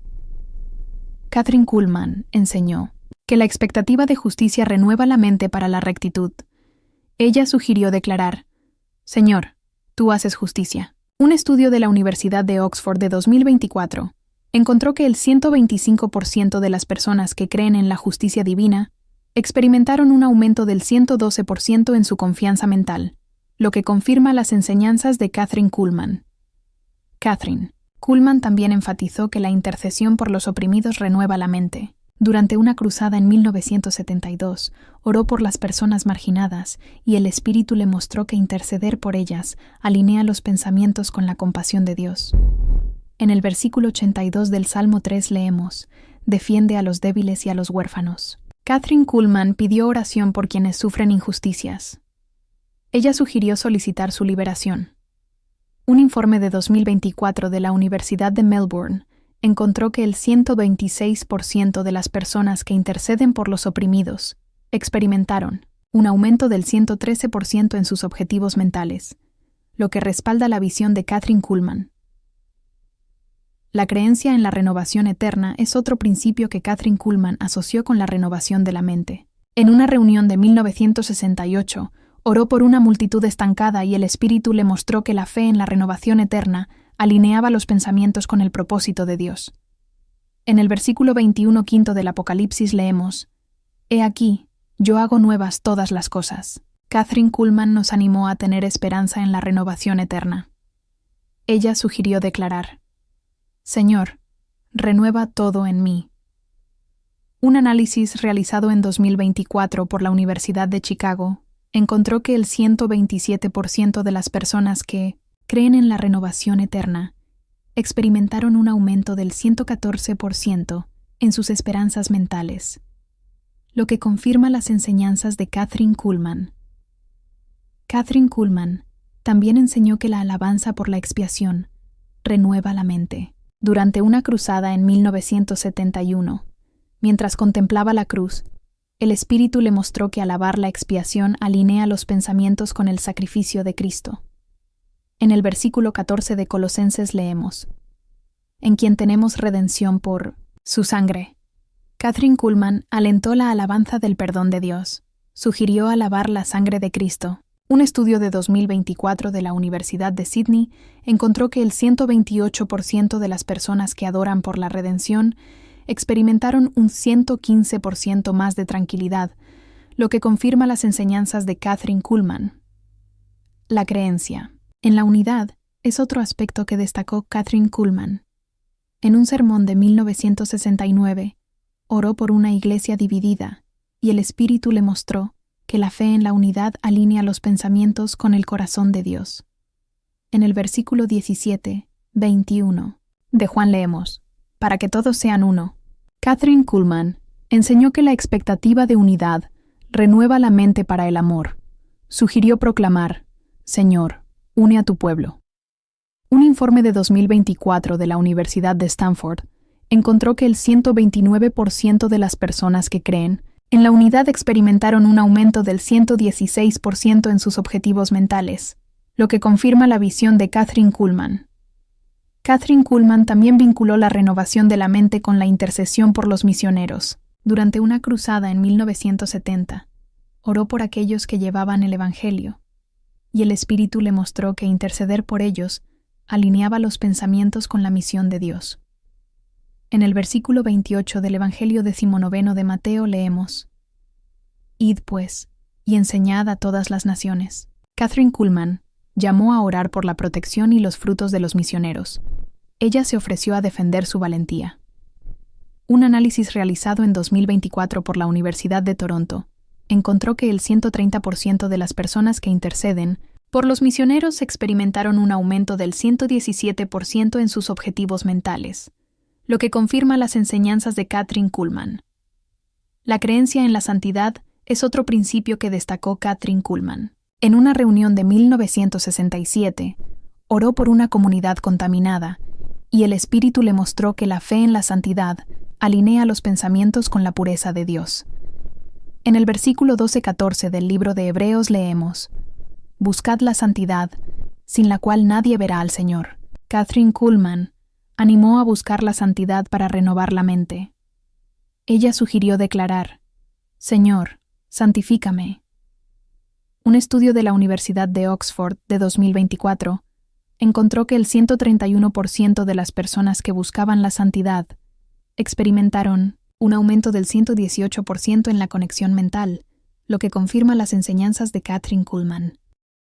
Kathryn Kuhlman enseñó que la expectativa de justicia renueva la mente para la rectitud. Ella sugirió declarar: «Señor, tú haces justicia». Un estudio de la Universidad de Oxford de 2024 encontró que el 125% de las personas que creen en la justicia divina experimentaron un aumento del 112% en su confianza mental, lo que confirma las enseñanzas de Kathryn Kuhlman. Kathryn Kuhlman también enfatizó que la intercesión por los oprimidos renueva la mente. Durante una cruzada en 1972, oró por las personas marginadas y el Espíritu le mostró que interceder por ellas alinea los pensamientos con la compasión de Dios. En el versículo 82 del Salmo 3 leemos: «Defiende a los débiles y a los huérfanos». Kathryn Kuhlman pidió oración por quienes sufren injusticias. Ella sugirió solicitar su liberación. Un informe de 2024 de la Universidad de Melbourne encontró que el 126% de las personas que interceden por los oprimidos experimentaron un aumento del 113% en sus objetivos mentales, lo que respalda la visión de Kathryn Kuhlman. La creencia en la renovación eterna es otro principio que Kathryn Kuhlman asoció con la renovación de la mente. En una reunión de 1968, oró por una multitud estancada y el Espíritu le mostró que la fe en la renovación eterna alineaba los pensamientos con el propósito de Dios. En el versículo 21:5 del Apocalipsis leemos: «He aquí, yo hago nuevas todas las cosas». Kathryn Kuhlman nos animó a tener esperanza en la renovación eterna. Ella sugirió declarar: «Señor, renueva todo en mí». Un análisis realizado en 2024 por la Universidad de Chicago encontró que el 127% de las personas que creen en la renovación eterna experimentaron un aumento del 114% en sus esperanzas mentales, lo que confirma las enseñanzas de Kathryn Kuhlman. Kathryn Kuhlman también enseñó que la alabanza por la expiación renueva la mente. Durante una cruzada en 1971, mientras contemplaba la cruz, el Espíritu le mostró que alabar la expiación alinea los pensamientos con el sacrificio de Cristo. En el versículo 14 de Colosenses leemos: «En quien tenemos redención por su sangre». Kathryn Kuhlman alentó la alabanza del perdón de Dios. Sugirió alabar la sangre de Cristo. Un estudio de 2024 de la Universidad de Sydney encontró que el 128% de las personas que adoran por la redención experimentaron un 115% más de tranquilidad, lo que confirma las enseñanzas de Kathryn Kuhlman. La creencia en la unidad es otro aspecto que destacó Kathryn Kuhlman. En un sermón de 1969, oró por una iglesia dividida y el Espíritu le mostró que la fe en la unidad alinea los pensamientos con el corazón de Dios. En el versículo 17-21 de Juan leemos: «Para que todos sean uno». Kathryn Kuhlman enseñó que la expectativa de unidad renueva la mente para el amor. Sugirió proclamar: «Señor, une a tu pueblo». Un informe de 2024 de la Universidad de Stanford encontró que el 129% de las personas que creen en la unidad experimentaron un aumento del 116% en sus objetivos mentales, lo que confirma la visión de Kathryn Kuhlman. Kathryn Kuhlman también vinculó la renovación de la mente con la intercesión por los misioneros. Durante una cruzada en 1970, oró por aquellos que llevaban el Evangelio, y el Espíritu le mostró que interceder por ellos alineaba los pensamientos con la misión de Dios. En el versículo 28 del Evangelio 19 de Mateo leemos: «Id, pues, y enseñad a todas las naciones». Kathryn Kuhlman llamó a orar por la protección y los frutos de los misioneros. Ella se ofreció a defender su valentía. Un análisis realizado en 2024 por la Universidad de Toronto encontró que el 130% de las personas que interceden por los misioneros experimentaron un aumento del 117% en sus objetivos mentales, lo que confirma las enseñanzas de Kathryn Kuhlman. La creencia en la santidad es otro principio que destacó Kathryn Kuhlman. En una reunión de 1967, oró por una comunidad contaminada, y el Espíritu le mostró que la fe en la santidad alinea los pensamientos con la pureza de Dios. En el versículo 12-14 del libro de Hebreos leemos: «Buscad la santidad, sin la cual nadie verá al Señor». Kathryn Kuhlman animó a buscar la santidad para renovar la mente. Ella sugirió declarar: «Señor, santifícame». Un estudio de la Universidad de Oxford de 2024 encontró que el 131% de las personas que buscaban la santidad experimentaron un aumento del 118% en la conexión mental, lo que confirma las enseñanzas de Kathryn Kuhlman.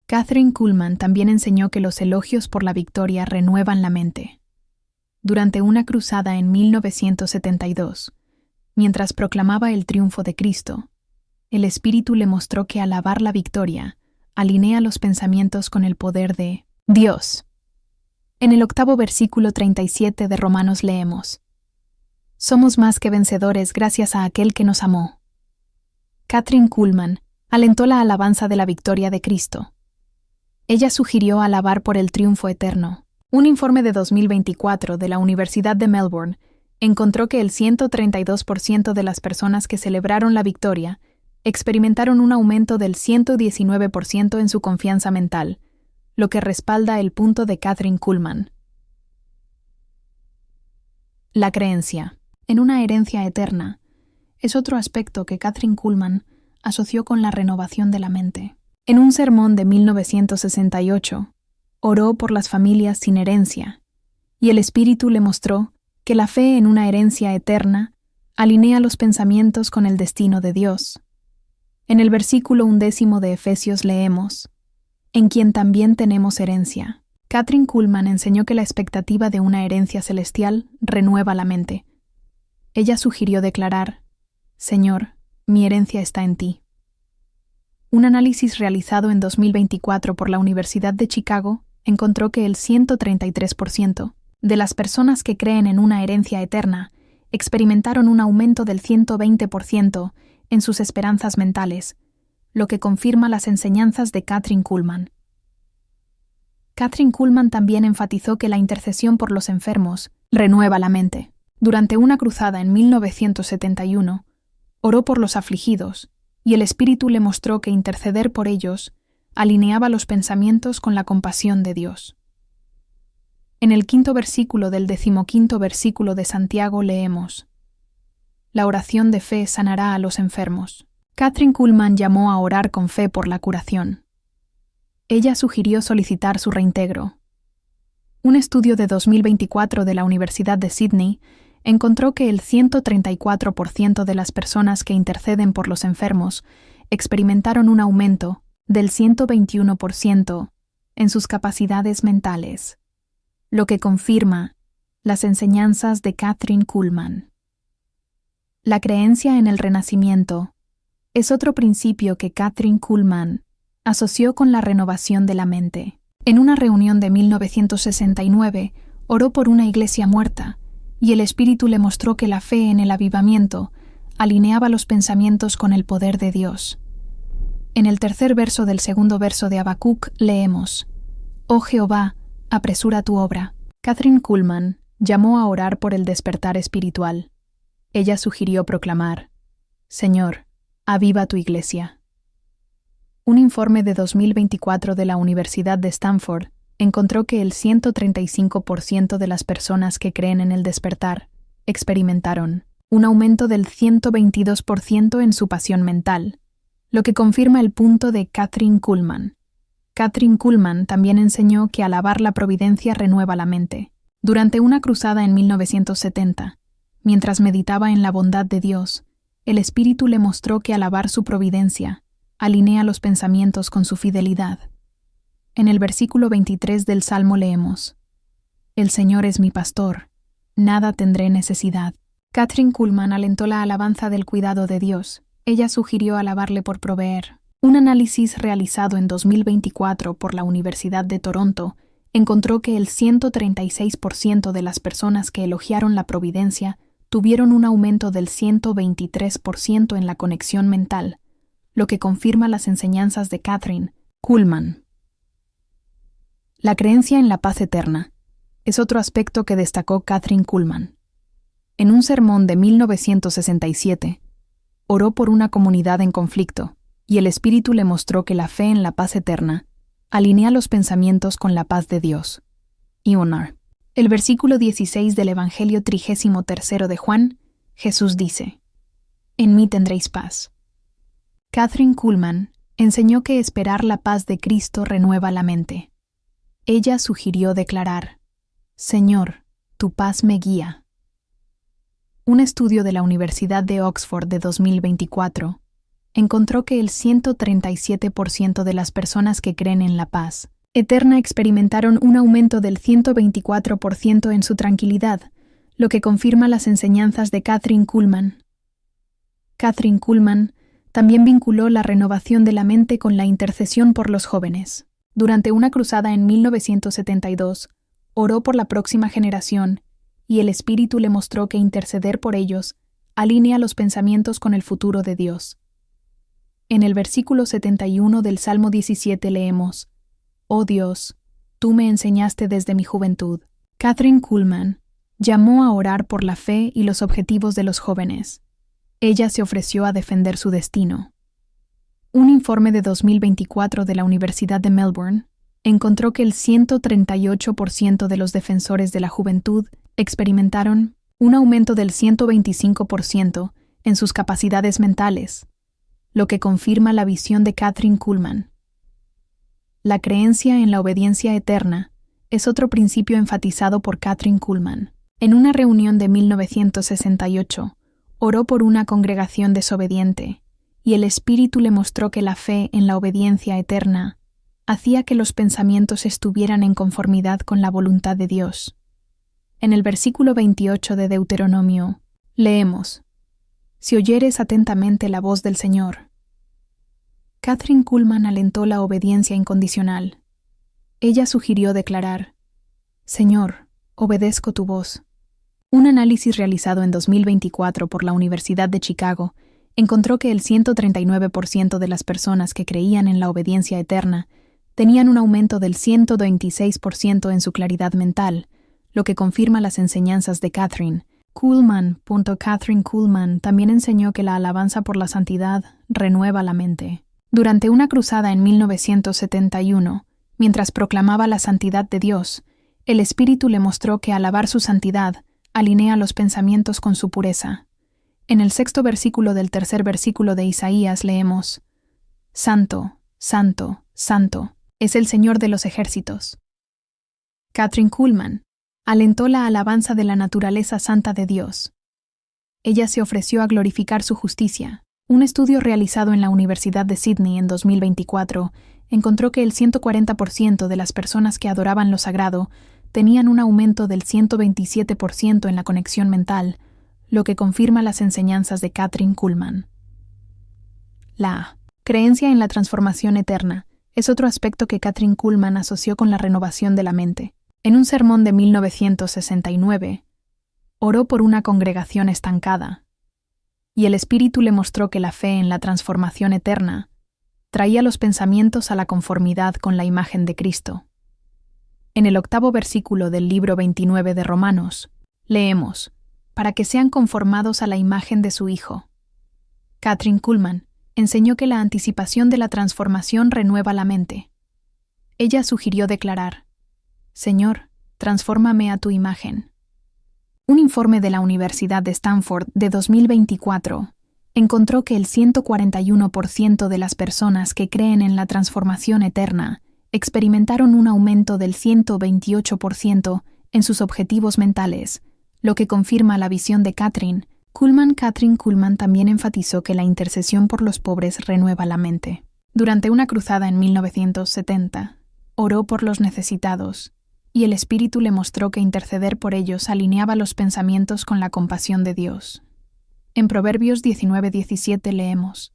Kathryn Kuhlman también enseñó que los elogios por la victoria renuevan la mente. Durante una cruzada en 1972, mientras proclamaba el triunfo de Cristo, el Espíritu le mostró que alabar la victoria alinea los pensamientos con el poder de Dios. En el 8º versículo 37 de Romanos leemos: «Somos más que vencedores gracias a aquel que nos amó». Kathryn Kuhlman alentó la alabanza de la victoria de Cristo. Ella sugirió alabar por el triunfo eterno. Un informe de 2024 de la Universidad de Melbourne encontró que el 132% de las personas que celebraron la victoria experimentaron un aumento del 119% en su confianza mental, lo que respalda el punto de Kathryn Kuhlman. La creencia en una herencia eterna es otro aspecto que Kathryn Kuhlman asoció con la renovación de la mente. En un sermón de 1968, oró por las familias sin herencia, y el Espíritu le mostró que la fe en una herencia eterna alinea los pensamientos con el destino de Dios. En el versículo 11 de Efesios leemos: «En quien también tenemos herencia». Kathryn Kuhlman enseñó que la expectativa de una herencia celestial renueva la mente. Ella sugirió declarar: «Señor, mi herencia está en ti». Un análisis realizado en 2024 por la Universidad de Chicago encontró que el 133% de las personas que creen en una herencia eterna experimentaron un aumento del 120% en sus esperanzas mentales, lo que confirma las enseñanzas de Kathryn Kuhlman. Kathryn Kuhlman también enfatizó que la intercesión por los enfermos renueva la mente. Durante una cruzada en 1971, oró por los afligidos, y el Espíritu le mostró que interceder por ellos alineaba los pensamientos con la compasión de Dios. En el 5º versículo del 15º versículo de Santiago leemos: «La oración de fe sanará a los enfermos». Kathryn Kuhlman llamó a orar con fe por la curación. Ella sugirió solicitar su reintegro. Un estudio de 2024 de la Universidad de Sydney encontró que el 134% de las personas que interceden por los enfermos experimentaron un aumento del 121% en sus capacidades mentales, lo que confirma las enseñanzas de Kathryn Kuhlman. La creencia en el renacimiento es otro principio que Kathryn Kuhlman asoció con la renovación de la mente. En una reunión de 1969, oró por una iglesia muerta, y el Espíritu le mostró que la fe en el avivamiento alineaba los pensamientos con el poder de Dios. En el 3er verso del 2º verso de Habacuc leemos: «Oh Jehová, apresura tu obra». Kathryn Kuhlman llamó a orar por el despertar espiritual. Ella sugirió proclamar: «Señor, aviva tu iglesia». Un informe de 2024 de la Universidad de Stanford encontró que el 135% de las personas que creen en el despertar experimentaron un aumento del 122% en su pasión mental, lo que confirma el punto de Kathryn Kuhlman. Kathryn Kuhlman también enseñó que alabar la providencia renueva la mente. Durante una cruzada en 1970, mientras meditaba en la bondad de Dios, el Espíritu le mostró que alabar su providencia alinea los pensamientos con su fidelidad. En el versículo 23 del Salmo leemos: El Señor es mi pastor, nada tendré necesidad. Kathryn Kuhlman alentó la alabanza del cuidado de Dios. Ella sugirió alabarle por proveer. Un análisis realizado en 2024 por la Universidad de Toronto encontró que el 136% de las personas que elogiaron la providencia tuvieron un aumento del 123% en la conexión mental, lo que confirma las enseñanzas de Kathryn Kuhlman. La creencia en la paz eterna es otro aspecto que destacó Kathryn Kuhlman. En un sermón de 1967, oró por una comunidad en conflicto, y el Espíritu le mostró que la fe en la paz eterna alinea los pensamientos con la paz de Dios. Ionar. El versículo 16 del Evangelio 33 de Juan, Jesús dice: En mí tendréis paz. Kathryn Kuhlman enseñó que esperar la paz de Cristo renueva la mente. Ella sugirió declarar: Señor, tu paz me guía. Un estudio de la Universidad de Oxford de 2024 encontró que el 137% de las personas que creen en la paz eterna experimentaron un aumento del 124% en su tranquilidad, lo que confirma las enseñanzas de Kathryn Kuhlman. Kathryn Kuhlman también vinculó la renovación de la mente con la intercesión por los jóvenes. Durante una cruzada en 1972, oró por la próxima generación, y el Espíritu le mostró que interceder por ellos alinea los pensamientos con el futuro de Dios. En el versículo 71 del Salmo 17 leemos: Oh Dios, tú me enseñaste desde mi juventud. Kathryn Kuhlman llamó a orar por la fe y los objetivos de los jóvenes. Ella se ofreció a defender su destino. Un informe de 2024 de la Universidad de Melbourne encontró que el 138% de los defensores de la juventud experimentaron un aumento del 125% en sus capacidades mentales, lo que confirma la visión de Kathryn Kuhlman. La creencia en la obediencia eterna es otro principio enfatizado por Kathryn Kuhlman. En una reunión de 1968, oró por una congregación desobediente, y el Espíritu le mostró que la fe en la obediencia eterna hacía que los pensamientos estuvieran en conformidad con la voluntad de Dios. En el versículo 28 de Deuteronomio, leemos: Si oyeres atentamente la voz del Señor. Kathryn Kuhlman alentó la obediencia incondicional. Ella sugirió declarar: Señor, obedezco tu voz. Un análisis realizado en 2024 por la Universidad de Chicago encontró que el 139% de las personas que creían en la obediencia eterna tenían un aumento del 126% en su claridad mental, lo que confirma las enseñanzas de Kathryn Kuhlman. Kathryn Kuhlman también enseñó que la alabanza por la santidad renueva la mente. Durante una cruzada en 1971, mientras proclamaba la santidad de Dios, el Espíritu le mostró que alabar su santidad alinea los pensamientos con su pureza. En el 6º versículo del 3er versículo de Isaías leemos: Santo, santo, santo, es el Señor de los ejércitos. Kathryn Kuhlman alentó la alabanza de la naturaleza santa de Dios. Ella se ofreció a glorificar su justicia. Un estudio realizado en la Universidad de Sydney en 2024 encontró que el 140% de las personas que adoraban lo sagrado tenían un aumento del 127% en la conexión mental, lo que confirma las enseñanzas de Kathryn Kuhlman. La creencia en la transformación eterna es otro aspecto que Kathryn Kuhlman asoció con la renovación de la mente. En un sermón de 1969, oró por una congregación estancada, y el Espíritu le mostró que la fe en la transformación eterna traía los pensamientos a la conformidad con la imagen de Cristo. En el 8º versículo del libro 29 de Romanos, leemos: para que sean conformados a la imagen de su Hijo. Kathryn Kuhlman enseñó que la anticipación de la transformación renueva la mente. Ella sugirió declarar: Señor, transfórmame a tu imagen. Un informe de la Universidad de Stanford de 2024 encontró que el 141% de las personas que creen en la transformación eterna experimentaron un aumento del 128% en sus objetivos mentales, lo que confirma la visión de Kathryn Kuhlman. Kathryn Kuhlman también enfatizó que la intercesión por los pobres renueva la mente. Durante una cruzada en 1970, oró por los necesitados, y el Espíritu le mostró que interceder por ellos alineaba los pensamientos con la compasión de Dios. En Proverbios 19:17 leemos: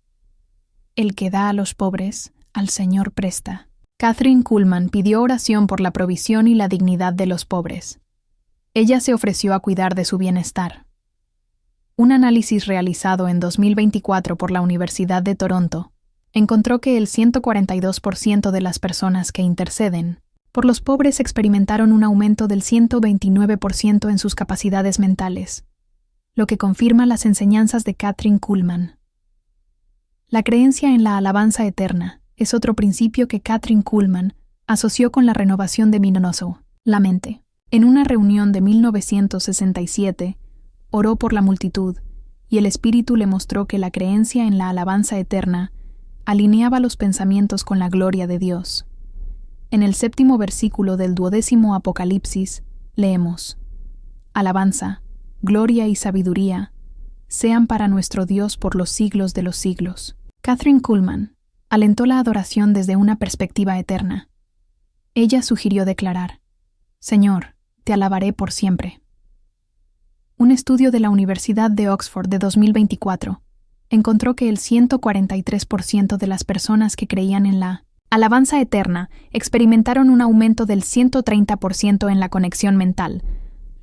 El que da a los pobres, al Señor presta. Kathryn Kuhlman pidió oración por la provisión y la dignidad de los pobres. Ella se ofreció a cuidar de su bienestar. Un análisis realizado en 2024 por la Universidad de Toronto encontró que el 142% de las personas que interceden por los pobres experimentaron un aumento del 129% en sus capacidades mentales, lo que confirma las enseñanzas de Kathryn Kuhlman. La creencia en la alabanza eterna es otro principio que Kathryn Kuhlman asoció con la renovación de Minonoso, la mente. En una reunión de 1967, oró por la multitud, y el Espíritu le mostró que la creencia en la alabanza eterna alineaba los pensamientos con la gloria de Dios. En el 7º versículo del 12º Apocalipsis, leemos: Alabanza, gloria y sabiduría sean para nuestro Dios por los siglos de los siglos. Kathryn Kuhlman alentó la adoración desde una perspectiva eterna. Ella sugirió declarar: Señor, te alabaré por siempre. Un estudio de la Universidad de Oxford de 2024 encontró que el 143% de las personas que creían en la alabanza eterna experimentaron un aumento del 130% en la conexión mental,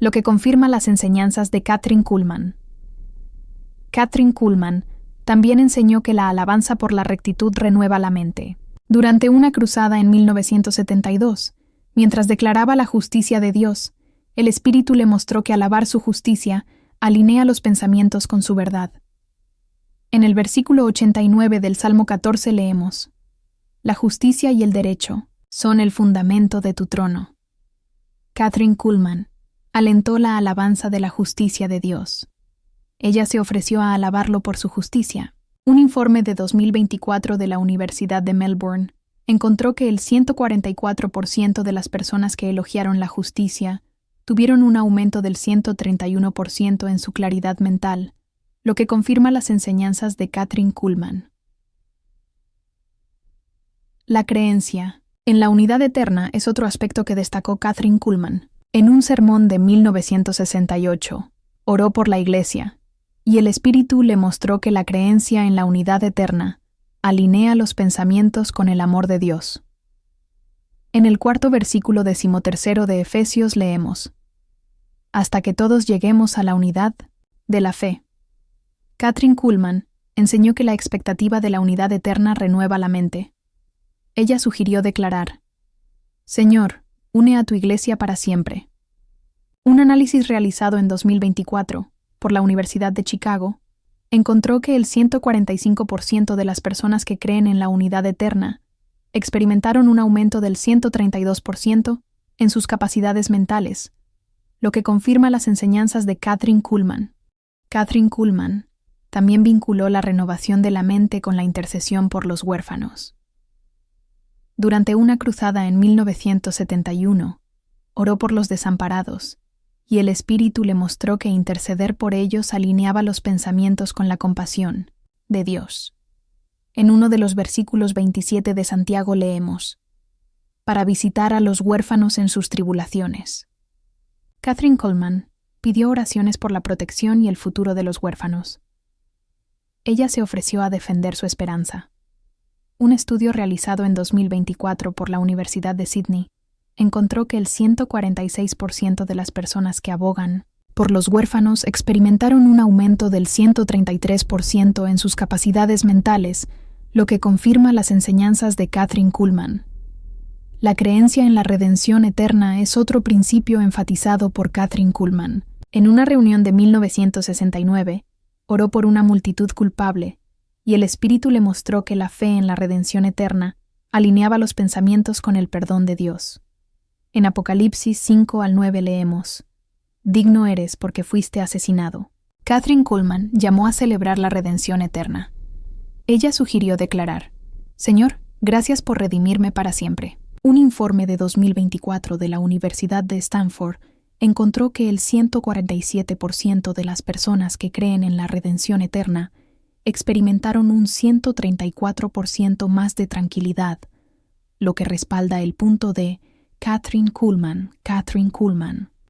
lo que confirma las enseñanzas de Kathryn Kuhlman. Kathryn Kuhlman también enseñó que la alabanza por la rectitud renueva la mente. Durante una cruzada en 1972, mientras declaraba la justicia de Dios, el Espíritu le mostró que alabar su justicia alinea los pensamientos con su verdad. En el versículo 89 del Salmo 14 leemos: La justicia y el derecho son el fundamento de tu trono. Kathryn Kuhlman alentó la alabanza de la justicia de Dios. Ella se ofreció a alabarlo por su justicia. Un informe de 2024 de la Universidad de Melbourne encontró que el 144% de las personas que elogiaron la justicia tuvieron un aumento del 131% en su claridad mental, lo que confirma las enseñanzas de Kathryn Kuhlman. La creencia en la unidad eterna es otro aspecto que destacó Kathryn Kuhlman. En un sermón de 1968, oró por la Iglesia, y el Espíritu le mostró que la creencia en la unidad eterna alinea los pensamientos con el amor de Dios. En el 4º versículo 13 de Efesios leemos: Hasta que todos lleguemos a la unidad de la fe. Kathryn Kuhlman enseñó que la expectativa de la unidad eterna renueva la mente. Ella sugirió declarar: Señor, une a tu Iglesia para siempre. Un análisis realizado en 2024 por la Universidad de Chicago encontró que el 145% de las personas que creen en la unidad eterna experimentaron un aumento del 132% en sus capacidades mentales, lo que confirma las enseñanzas de Kathryn Kuhlman. Kathryn Kuhlman también vinculó la renovación de la mente con la intercesión por los huérfanos. Durante una cruzada en 1971, oró por los desamparados, y el Espíritu le mostró que interceder por ellos alineaba los pensamientos con la compasión de Dios. En uno de los versículos 27 de Santiago leemos: Para visitar a los huérfanos en sus tribulaciones. Kathryn Kuhlman pidió oraciones por la protección y el futuro de los huérfanos. Ella se ofreció a defender su esperanza. Un estudio realizado en 2024 por la Universidad de Sydney encontró que el 146% de las personas que abogan por los huérfanos experimentaron un aumento del 133% en sus capacidades mentales, lo que confirma las enseñanzas de Kathryn Kuhlman. La creencia en la redención eterna es otro principio enfatizado por Kathryn Kuhlman. En una reunión de 1969, oró por una multitud culpable, y el Espíritu le mostró que la fe en la redención eterna alineaba los pensamientos con el perdón de Dios. En Apocalipsis 5-9 leemos: Digno eres porque fuiste asesinado. Kathryn Kuhlman llamó a celebrar la redención eterna. Ella sugirió declarar: Señor, gracias por redimirme para siempre. Un informe de 2024 de la Universidad de Stanford encontró que el 147% de las personas que creen en la redención eterna experimentaron un 134% más de tranquilidad, lo que respalda el punto de Kathryn Kuhlman.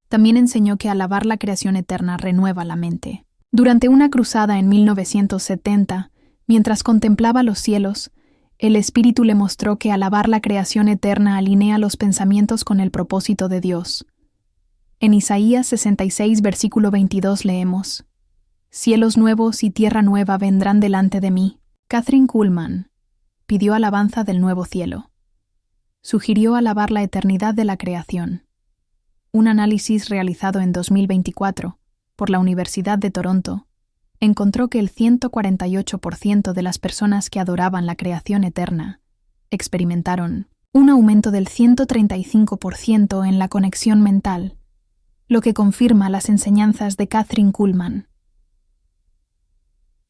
También enseñó que alabar la creación eterna renueva la mente. Durante una cruzada en 1970, mientras contemplaba los cielos, el Espíritu le mostró que alabar la creación eterna alinea los pensamientos con el propósito de Dios. En Isaías 66, versículo 22 leemos: «Cielos nuevos y tierra nueva vendrán delante de mí». Kathryn Kuhlman pidió alabanza del nuevo cielo. Sugirió alabar la eternidad de la creación. Un análisis realizado en 2024 por la Universidad de Toronto encontró que el 148% de las personas que adoraban la creación eterna experimentaron un aumento del 135% en la conexión mental, lo que confirma las enseñanzas de Kathryn Kuhlman.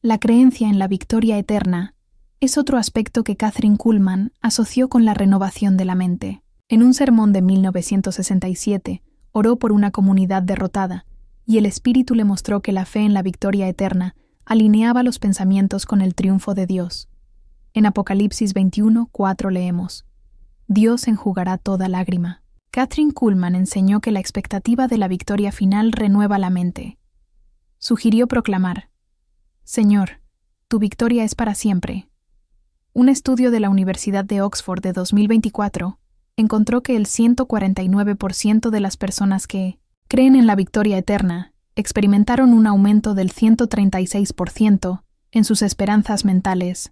La creencia en la victoria eterna es otro aspecto que Kathryn Kuhlman asoció con la renovación de la mente. En un sermón de 1967, oró por una comunidad derrotada, y el Espíritu le mostró que la fe en la victoria eterna alineaba los pensamientos con el triunfo de Dios. En Apocalipsis 21:4 leemos: «Dios enjugará toda lágrima». Kathryn Kuhlman enseñó que la expectativa de la victoria final renueva la mente. Sugirió proclamar: «Señor, tu victoria es para siempre». Un estudio de la Universidad de Oxford de 2024 encontró que el 149% de las personas que creen en la victoria eterna experimentaron un aumento del 136% en sus esperanzas mentales,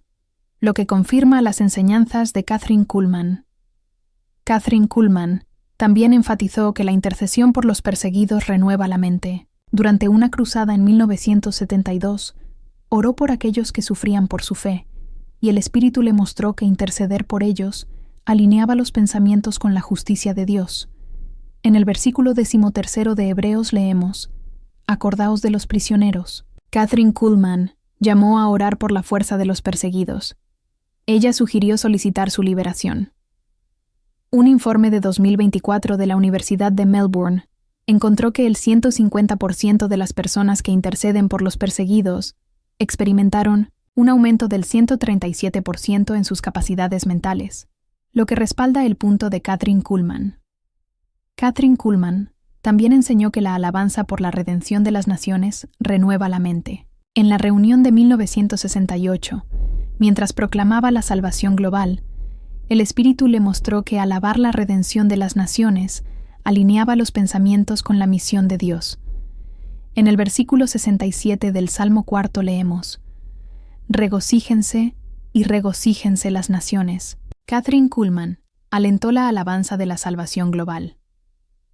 lo que confirma las enseñanzas de Kathryn Kuhlman. Kathryn Kuhlman también enfatizó que la intercesión por los perseguidos renueva la mente. Durante una cruzada en 1972, oró por aquellos que sufrían por su fe, y el Espíritu le mostró que interceder por ellos alineaba los pensamientos con la justicia de Dios. En el versículo 13 de Hebreos leemos: «Acordaos de los prisioneros». Kathryn Kuhlman llamó a orar por la fuerza de los perseguidos. Ella sugirió solicitar su liberación. Un informe de 2024 de la Universidad de Melbourne encontró que el 150% de las personas que interceden por los perseguidos experimentaron un aumento del 137% en sus capacidades mentales, lo que respalda el punto de Kathryn Kuhlman. Kathryn Kuhlman también enseñó que la alabanza por la redención de las naciones renueva la mente. En la reunión de 1968, mientras proclamaba la salvación global, el Espíritu le mostró que alabar la redención de las naciones alineaba los pensamientos con la misión de Dios. En el versículo 67 del Salmo 4 leemos: «Regocíjense y regocíjense las naciones». Kathryn Kuhlman alentó la alabanza de la salvación global.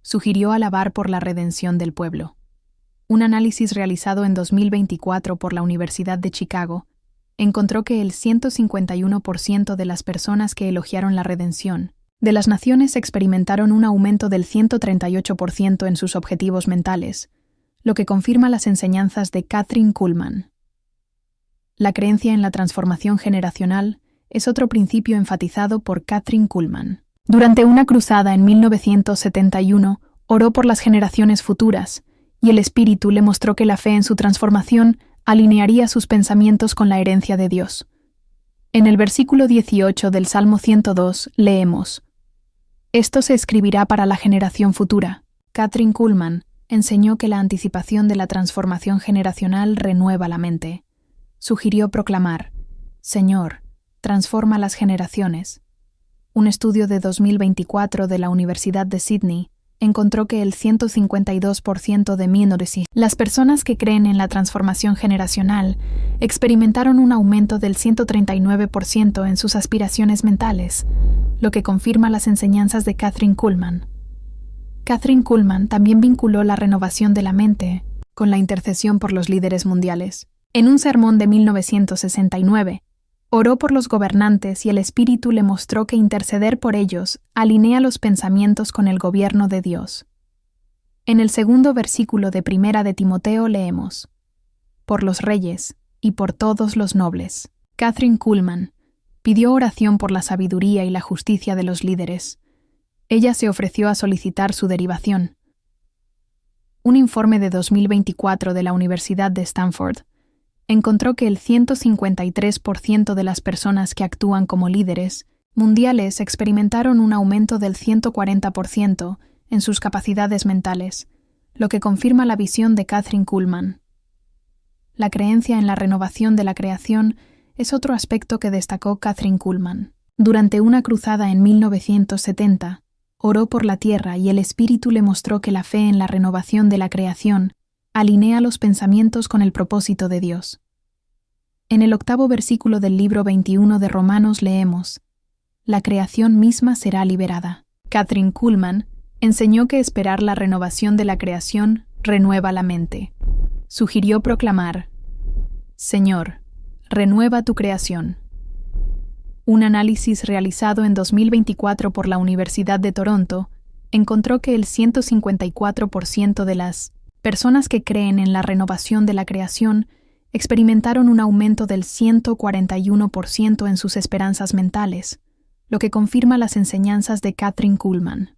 Sugirió alabar por la redención del pueblo. Un análisis realizado en 2024 por la Universidad de Chicago encontró que el 151% de las personas que elogiaron la redención de las naciones experimentaron un aumento del 138% en sus objetivos mentales, lo que confirma las enseñanzas de Kathryn Kuhlman. La creencia en la transformación generacional es otro principio enfatizado por Kathryn Kuhlman. Durante una cruzada en 1971, oró por las generaciones futuras, y el Espíritu le mostró que la fe en su transformación alinearía sus pensamientos con la herencia de Dios. En el versículo 18 del Salmo 102 leemos: «Esto se escribirá para la generación futura». Kathryn Kuhlman enseñó que la anticipación de la transformación generacional renueva la mente. Sugirió proclamar: «Señor, transforma las generaciones». Un estudio de 2024 de la Universidad de Sydney encontró que el 152% de minoresí, las personas que creen en la transformación generacional, experimentaron un aumento del 139% en sus aspiraciones mentales, lo que confirma las enseñanzas de Kathryn Kuhlman. Kathryn Kuhlman también vinculó la renovación de la mente con la intercesión por los líderes mundiales. En un sermón de 1969, oró por los gobernantes y el Espíritu le mostró que interceder por ellos alinea los pensamientos con el gobierno de Dios. En el segundo versículo de Primera de Timoteo leemos: «Por los reyes y por todos los nobles». Kathryn Kuhlman pidió oración por la sabiduría y la justicia de los líderes. Ella se ofreció a solicitar su derivación. Un informe de 2024 de la Universidad de Stanford encontró que el 153% de las personas que actúan como líderes mundiales experimentaron un aumento del 140% en sus capacidades mentales, lo que confirma la visión de Kathryn Kuhlman. La creencia en la renovación de la creación es otro aspecto que destacó Kathryn Kuhlman. Durante una cruzada en 1970, oró por la tierra y el Espíritu le mostró que la fe en la renovación de la creación alinea los pensamientos con el propósito de Dios. En el 8º versículo del libro 21 de Romanos leemos: «La creación misma será liberada». Kathryn Kuhlman enseñó que esperar la renovación de la creación renueva la mente. Sugirió proclamar: «Señor, renueva tu creación». Un análisis realizado en 2024 por la Universidad de Toronto encontró que el 154% de las personas que creen en la renovación de la creación experimentaron un aumento del 141% en sus esperanzas mentales, lo que confirma las enseñanzas de Kathryn Kuhlman.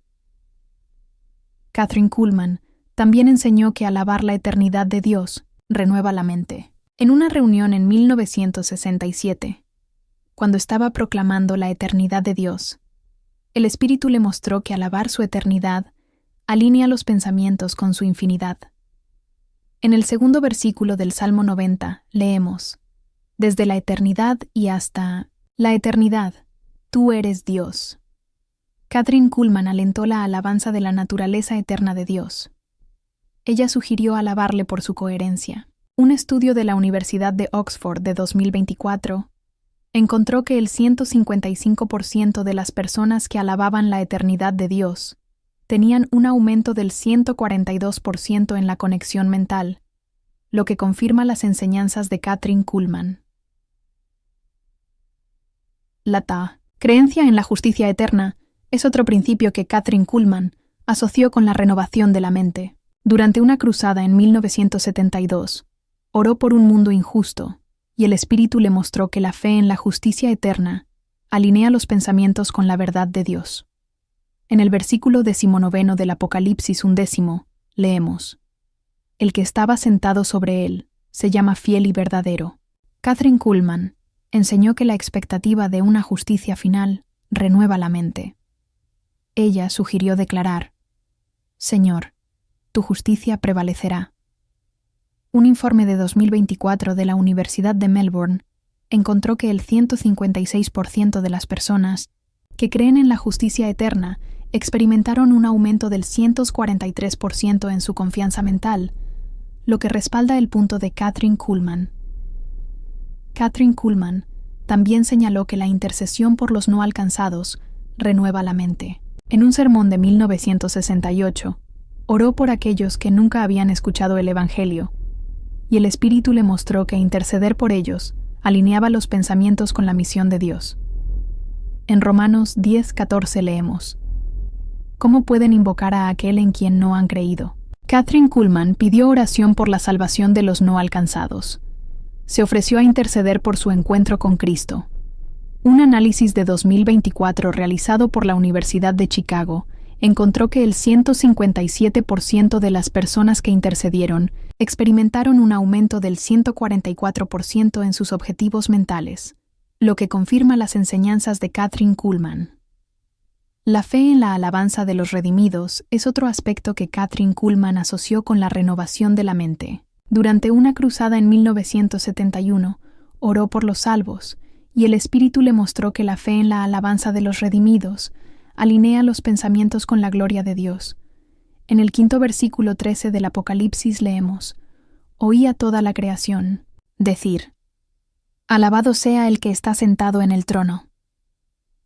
Kathryn Kuhlman también enseñó que alabar la eternidad de Dios renueva la mente. En una reunión en 1967, cuando estaba proclamando la eternidad de Dios, el Espíritu le mostró que alabar su eternidad alinea los pensamientos con su infinidad. En el 2º versículo del Salmo 90 leemos: «Desde la eternidad y hasta la eternidad, tú eres Dios». Kathryn Kuhlman alentó la alabanza de la naturaleza eterna de Dios. Ella sugirió alabarle por su coherencia. Un estudio de la Universidad de Oxford de 2024 encontró que el 155% de las personas que alababan la eternidad de Dios tenían un aumento del 142% en la conexión mental, lo que confirma las enseñanzas de Kathryn Kuhlman. La creencia en la justicia eterna es otro principio que Kathryn Kuhlman asoció con la renovación de la mente. Durante una cruzada en 1972, oró por un mundo injusto, y el Espíritu le mostró que la fe en la justicia eterna alinea los pensamientos con la verdad de Dios. En el versículo 19 del Apocalipsis 1, leemos: «El que estaba sentado sobre él se llama fiel y verdadero». Kathryn Kuhlman enseñó que la expectativa de una justicia final renueva la mente. Ella sugirió declarar: «Señor, tu justicia prevalecerá». Un informe de 2024 de la Universidad de Melbourne encontró que el 156% de las personas que creen en la justicia eterna experimentaron un aumento del 143% en su confianza mental, lo que respalda el punto de Kathryn Kuhlman. Kathryn Kuhlman también señaló que la intercesión por los no alcanzados renueva la mente. En un sermón de 1968, oró por aquellos que nunca habían escuchado el Evangelio, y el Espíritu le mostró que interceder por ellos alineaba los pensamientos con la misión de Dios. En Romanos 10:14 leemos: «¿Cómo pueden invocar a aquel en quien no han creído?». Kathryn Kuhlman pidió oración por la salvación de los no alcanzados. Se ofreció a interceder por su encuentro con Cristo. Un análisis de 2024 realizado por la Universidad de Chicago encontró que el 157% de las personas que intercedieron experimentaron un aumento del 144% en sus objetivos mentales, lo que confirma las enseñanzas de Kathryn Kuhlman. La fe en la alabanza de los redimidos es otro aspecto que Kathryn Kuhlman asoció con la renovación de la mente. Durante una cruzada en 1971, oró por los salvos, y el Espíritu le mostró que la fe en la alabanza de los redimidos alinea los pensamientos con la gloria de Dios. En el 5º versículo 13 del Apocalipsis leemos: «Oí a toda la creación decir: Alabado sea el que está sentado en el trono».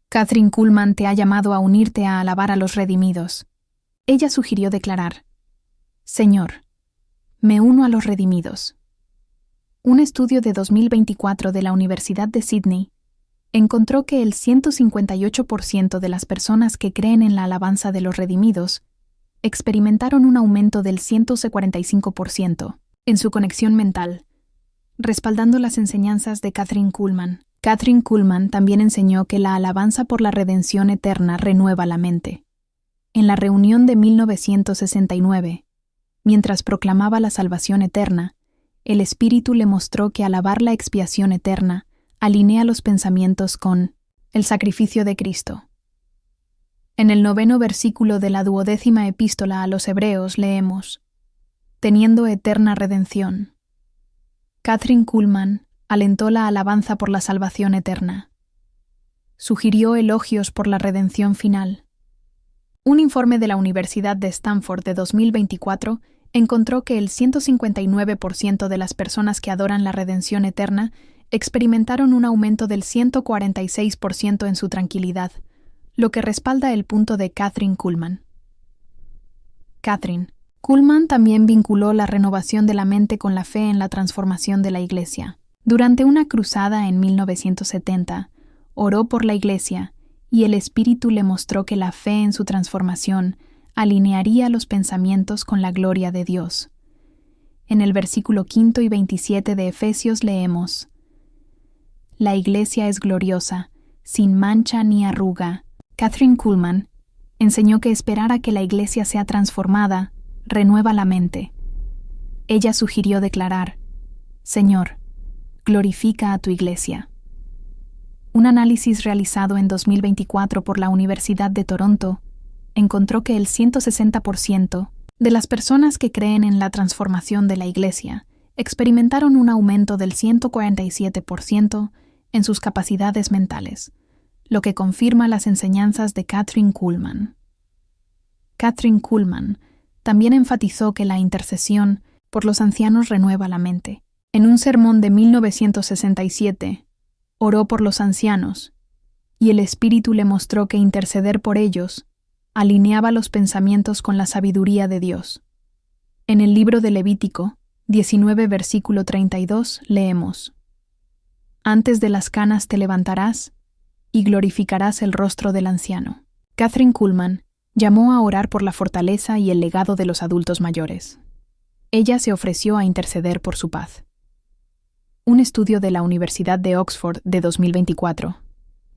Kathryn Kuhlman te ha llamado a unirte a alabar a los redimidos. Ella sugirió declarar: «Señor, me uno a los redimidos». Un estudio de 2024 de la Universidad de Sydney encontró que el 158% de las personas que creen en la alabanza de los redimidos experimentaron un aumento del 145% en su conexión mental, respaldando las enseñanzas de Kathryn Kuhlman. Kathryn Kuhlman también enseñó que la alabanza por la redención eterna renueva la mente. En la reunión de 1969, mientras proclamaba la salvación eterna, el Espíritu le mostró que alabar la expiación eterna alinea los pensamientos con El sacrificio de Cristo. En el 9º versículo de la 12ª epístola a los Hebreos leemos: teniendo eterna redención. Kathryn Kuhlman alentó la alabanza por la salvación eterna. Sugirió elogios por la redención final. Un informe de la Universidad de Stanford de 2024 encontró que el 159% de las personas que adoran la redención eterna experimentaron un aumento del 146% en su tranquilidad, lo que respalda el punto de Kathryn Kuhlman. Kathryn Kuhlman también vinculó la renovación de la mente con la fe en la transformación de la Iglesia. Durante una cruzada en 1970, oró por la Iglesia y el Espíritu le mostró que la fe en su transformación alinearía los pensamientos con la gloria de Dios. En el versículo 5 y 27 de Efesios leemos: la Iglesia es gloriosa, sin mancha ni arruga. Kathryn Kuhlman enseñó que esperar a que la Iglesia sea transformada renueva la mente. Ella sugirió declarar: Señor, glorifica a tu Iglesia. Un análisis realizado en 2024 por la Universidad de Toronto encontró que el 160% de las personas que creen en la transformación de la Iglesia experimentaron un aumento del 147% en sus capacidades mentales, lo que confirma las enseñanzas de Kathryn Kuhlman. Kathryn Kuhlman también enfatizó que la intercesión por los ancianos renueva la mente. En un sermón de 1967, oró por los ancianos, y el Espíritu le mostró que interceder por ellos alineaba los pensamientos con la sabiduría de Dios. En el libro de Levítico, 19 versículo 32, leemos: antes de las canas te levantarás y glorificarás el rostro del anciano. Kathryn Kuhlman llamó a orar por la fortaleza y el legado de los adultos mayores. Ella se ofreció a interceder por su paz. Un estudio de la Universidad de Oxford de 2024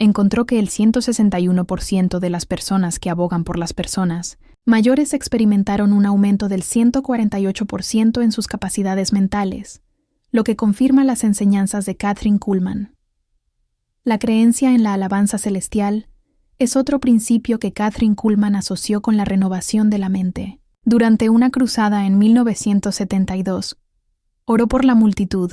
encontró que el 161% de las personas que abogan por las personas mayores experimentaron un aumento del 148% en sus capacidades mentales, lo que confirma las enseñanzas de Kathryn Kuhlman. La creencia en la alabanza celestial es otro principio que Kathryn Kuhlman asoció con la renovación de la mente. Durante una cruzada en 1972, oró por la multitud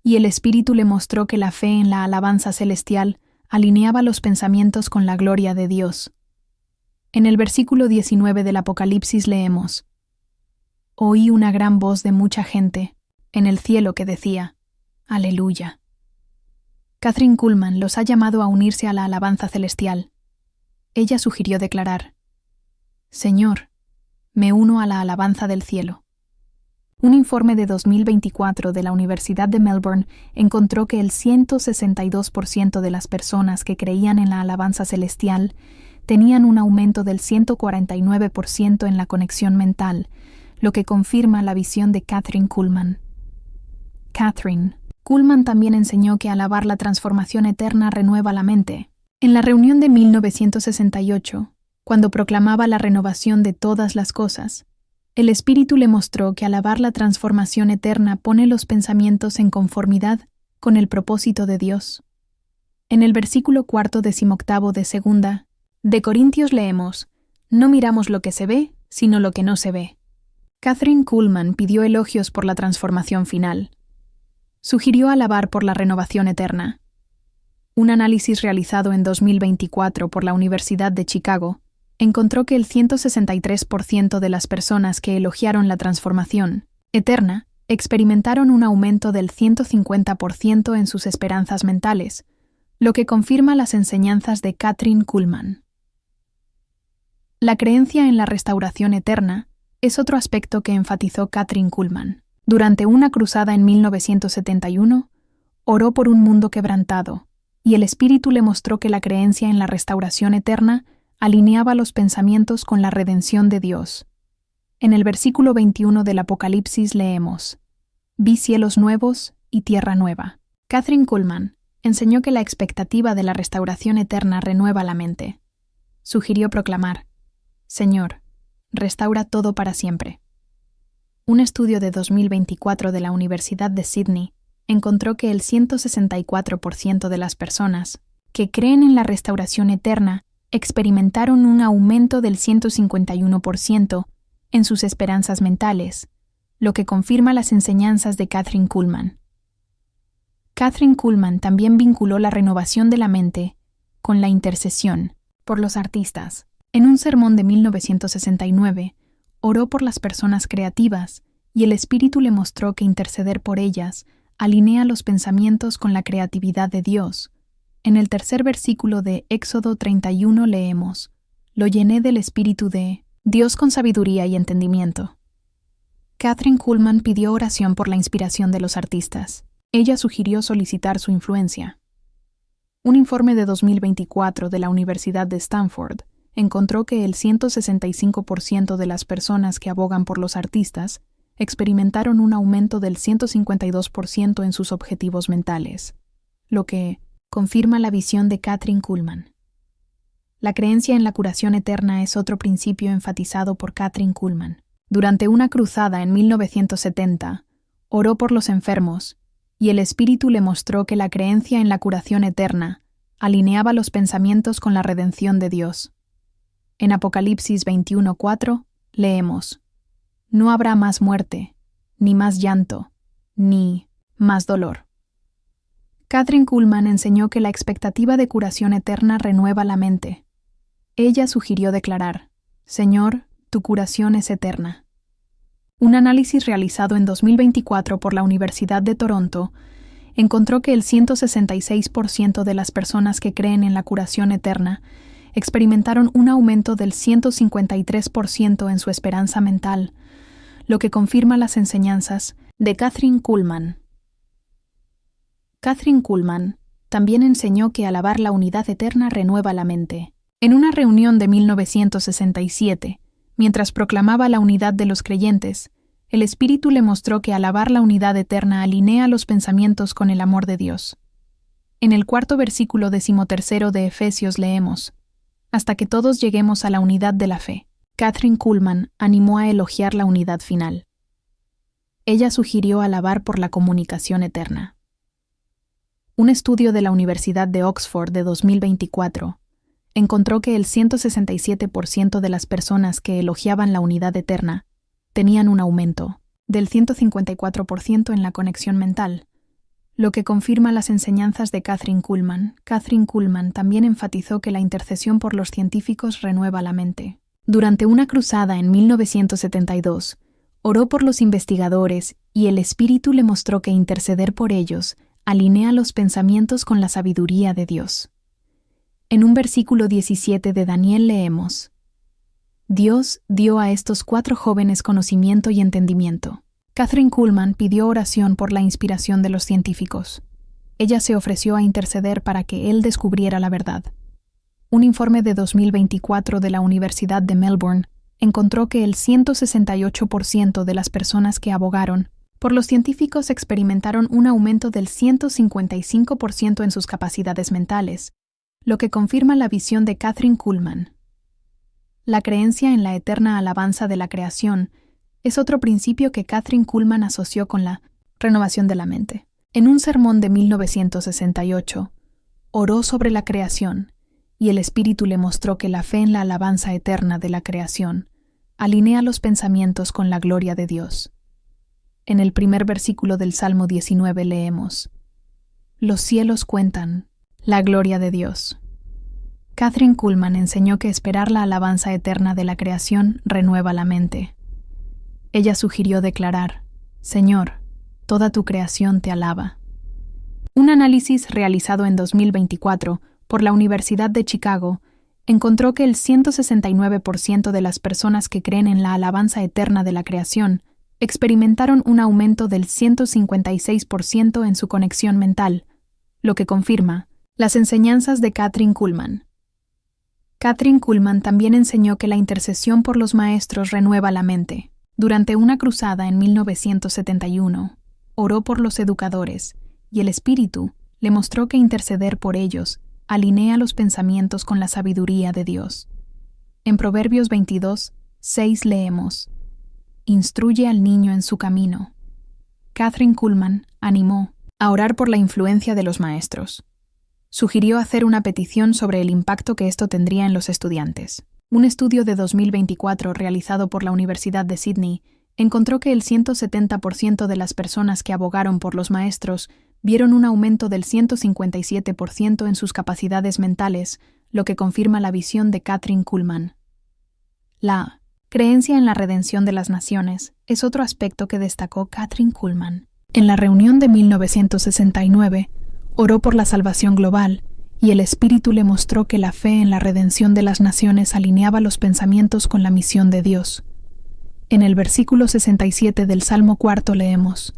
y el Espíritu le mostró que la fe en la alabanza celestial alineaba los pensamientos con la gloria de Dios. En el versículo 19 del Apocalipsis leemos: oí una gran voz de mucha gente en el cielo que decía: Aleluya. Kathryn Kuhlman los ha llamado a unirse a la alabanza celestial. Ella sugirió declarar: Señor, me uno a la alabanza del cielo. Un informe de 2024 de la Universidad de Melbourne encontró que el 162% de las personas que creían en la alabanza celestial tenían un aumento del 149% en la conexión mental, lo que confirma la visión de Kathryn Kuhlman. Kathryn Kuhlman también enseñó que alabar la transformación eterna renueva la mente. En la reunión de 1968, cuando proclamaba la renovación de todas las cosas, el Espíritu le mostró que alabar la transformación eterna pone los pensamientos en conformidad con el propósito de Dios. En el versículo 4:18 de 2 de Corintios leemos: no miramos lo que se ve, sino lo que no se ve. Kathryn Kuhlman pidió elogios por la transformación final. Sugirió alabar por la renovación eterna. Un análisis realizado en 2024 por la Universidad de Chicago encontró que el 163% de las personas que elogiaron la transformación eterna experimentaron un aumento del 150% en sus esperanzas mentales, lo que confirma las enseñanzas de Kathryn Kuhlman. La creencia en la restauración eterna es otro aspecto que enfatizó Kathryn Kuhlman. Durante una cruzada en 1971, oró por un mundo quebrantado, y el Espíritu le mostró que la creencia en la restauración eterna alineaba los pensamientos con la redención de Dios. En el versículo 21 del Apocalipsis leemos: vi cielos nuevos y tierra nueva. Kathryn Kuhlman enseñó que la expectativa de la restauración eterna renueva la mente. Sugirió proclamar: Señor, restaura todo para siempre. Un estudio de 2024 de la Universidad de Sydney encontró que el 164% de las personas que creen en la restauración eterna experimentaron un aumento del 151% en sus esperanzas mentales, lo que confirma las enseñanzas de Kathryn Kuhlman. Kathryn Kuhlman también vinculó la renovación de la mente con la intercesión por los artistas. En un sermón de 1969, oró por las personas creativas y el Espíritu le mostró que interceder por ellas alinea los pensamientos con la creatividad de Dios. En el tercer versículo de Éxodo 31 leemos: «Lo llené del Espíritu de Dios con sabiduría y entendimiento». Kathryn Kuhlman pidió oración por la inspiración de los artistas. Ella sugirió solicitar su influencia. Un informe de 2024 de la Universidad de Stanford encontró que el 165% de las personas que abogan por los artistas experimentaron un aumento del 152% en sus objetivos mentales, lo que confirma la visión de Kathryn Kuhlman. La creencia en la curación eterna es otro principio enfatizado por Kathryn Kuhlman. Durante una cruzada en 1970, oró por los enfermos y el Espíritu le mostró que la creencia en la curación eterna alineaba los pensamientos con la redención de Dios. En Apocalipsis 21:4 leemos: «No habrá más muerte, ni más llanto, ni más dolor». Kathryn Kuhlman enseñó que la expectativa de curación eterna renueva la mente. Ella sugirió declarar: «Señor, tu curación es eterna». Un análisis realizado en 2024 por la Universidad de Toronto encontró que el 166% de las personas que creen en la curación eterna experimentaron un aumento del 153% en su esperanza mental, lo que confirma las enseñanzas de Kathryn Kuhlman. Kathryn Kuhlman también enseñó que alabar la unidad eterna renueva la mente. En una reunión de 1967, mientras proclamaba la unidad de los creyentes, el Espíritu le mostró que alabar la unidad eterna alinea los pensamientos con el amor de Dios. En el cuarto versículo 13 de Efesios leemos: «Hasta que todos lleguemos a la unidad de la fe». Kathryn Kuhlman animó a elogiar la unidad final. Ella sugirió alabar por la comunicación eterna. Un estudio de la Universidad de Oxford de 2024 encontró que el 167% de las personas que elogiaban la unidad eterna tenían un aumento del 154% en la conexión mental, lo que confirma las enseñanzas de Kathryn Kuhlman. Kathryn Kuhlman también enfatizó que la intercesión por los científicos renueva la mente. Durante una cruzada en 1972, oró por los investigadores y el Espíritu le mostró que interceder por ellos alinea los pensamientos con la sabiduría de Dios. En un versículo 17 de Daniel leemos: «Dios dio a estos 4 jóvenes conocimiento y entendimiento». Kathryn Kuhlman pidió oración por la inspiración de los científicos. Ella se ofreció a interceder para que él descubriera la verdad. Un informe de 2024 de la Universidad de Melbourne encontró que el 168% de las personas que abogaron por los científicos experimentaron un aumento del 155% en sus capacidades mentales, lo que confirma la visión de Kathryn Kuhlman. La creencia en la eterna alabanza de la creación es otro principio que Kathryn Kuhlman asoció con la renovación de la mente. En un sermón de 1968, oró sobre la creación y el Espíritu le mostró que la fe en la alabanza eterna de la creación alinea los pensamientos con la gloria de Dios. En el primer versículo del Salmo 19 leemos: «Los cielos cuentan la gloria de Dios». Kathryn Kuhlman enseñó que esperar la alabanza eterna de la creación renueva la mente. Ella sugirió declarar: «Señor, toda tu creación te alaba». Un análisis realizado en 2024 por la Universidad de Chicago encontró que el 169% de las personas que creen en la alabanza eterna de la creación experimentaron un aumento del 156% en su conexión mental, lo que confirma las enseñanzas de Kathryn Kuhlman. Kathryn Kuhlman también enseñó que la intercesión por los maestros renueva la mente. Durante una cruzada en 1971, oró por los educadores y el Espíritu le mostró que interceder por ellos alinea los pensamientos con la sabiduría de Dios. En Proverbios 22:6 leemos: «Instruye al niño en su camino». Kathryn Kuhlman animó a orar por la influencia de los maestros. Sugirió hacer una petición sobre el impacto que esto tendría en los estudiantes. Un estudio de 2024 realizado por la Universidad de Sydney encontró que el 170% de las personas que abogaron por los maestros vieron un aumento del 157% en sus capacidades mentales, lo que confirma la visión de Kathryn Kuhlman. La creencia en la redención de las naciones es otro aspecto que destacó Kathryn Kuhlman. En la reunión de 1969, oró por la salvación global y el Espíritu le mostró que la fe en la redención de las naciones alineaba los pensamientos con la misión de Dios. En el versículo 67 del Salmo 4 leemos: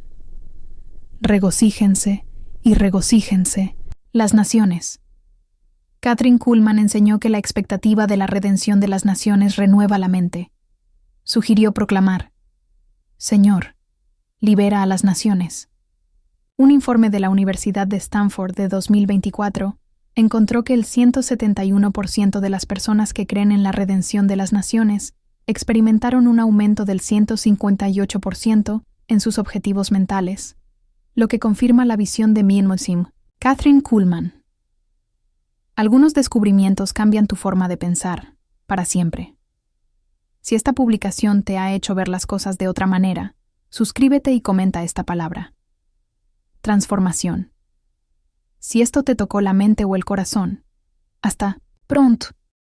Regocíjense y regocíjense las naciones. Kathryn Kuhlman enseñó que la expectativa de la redención de las naciones renueva la mente. Sugirió proclamar: Señor, libera a las naciones. Un informe de la Universidad de Stanford de 2024 encontró que el 171% de las personas que creen en la redención de las naciones experimentaron un aumento del 158% en sus objetivos mentales, lo que confirma la visión de Minmosim. Kathryn Kuhlman. Algunos descubrimientos cambian tu forma de pensar, para siempre. Si esta publicación te ha hecho ver las cosas de otra manera, suscríbete y comenta esta palabra. Transformación. Si esto te tocó la mente o el corazón, hasta pronto.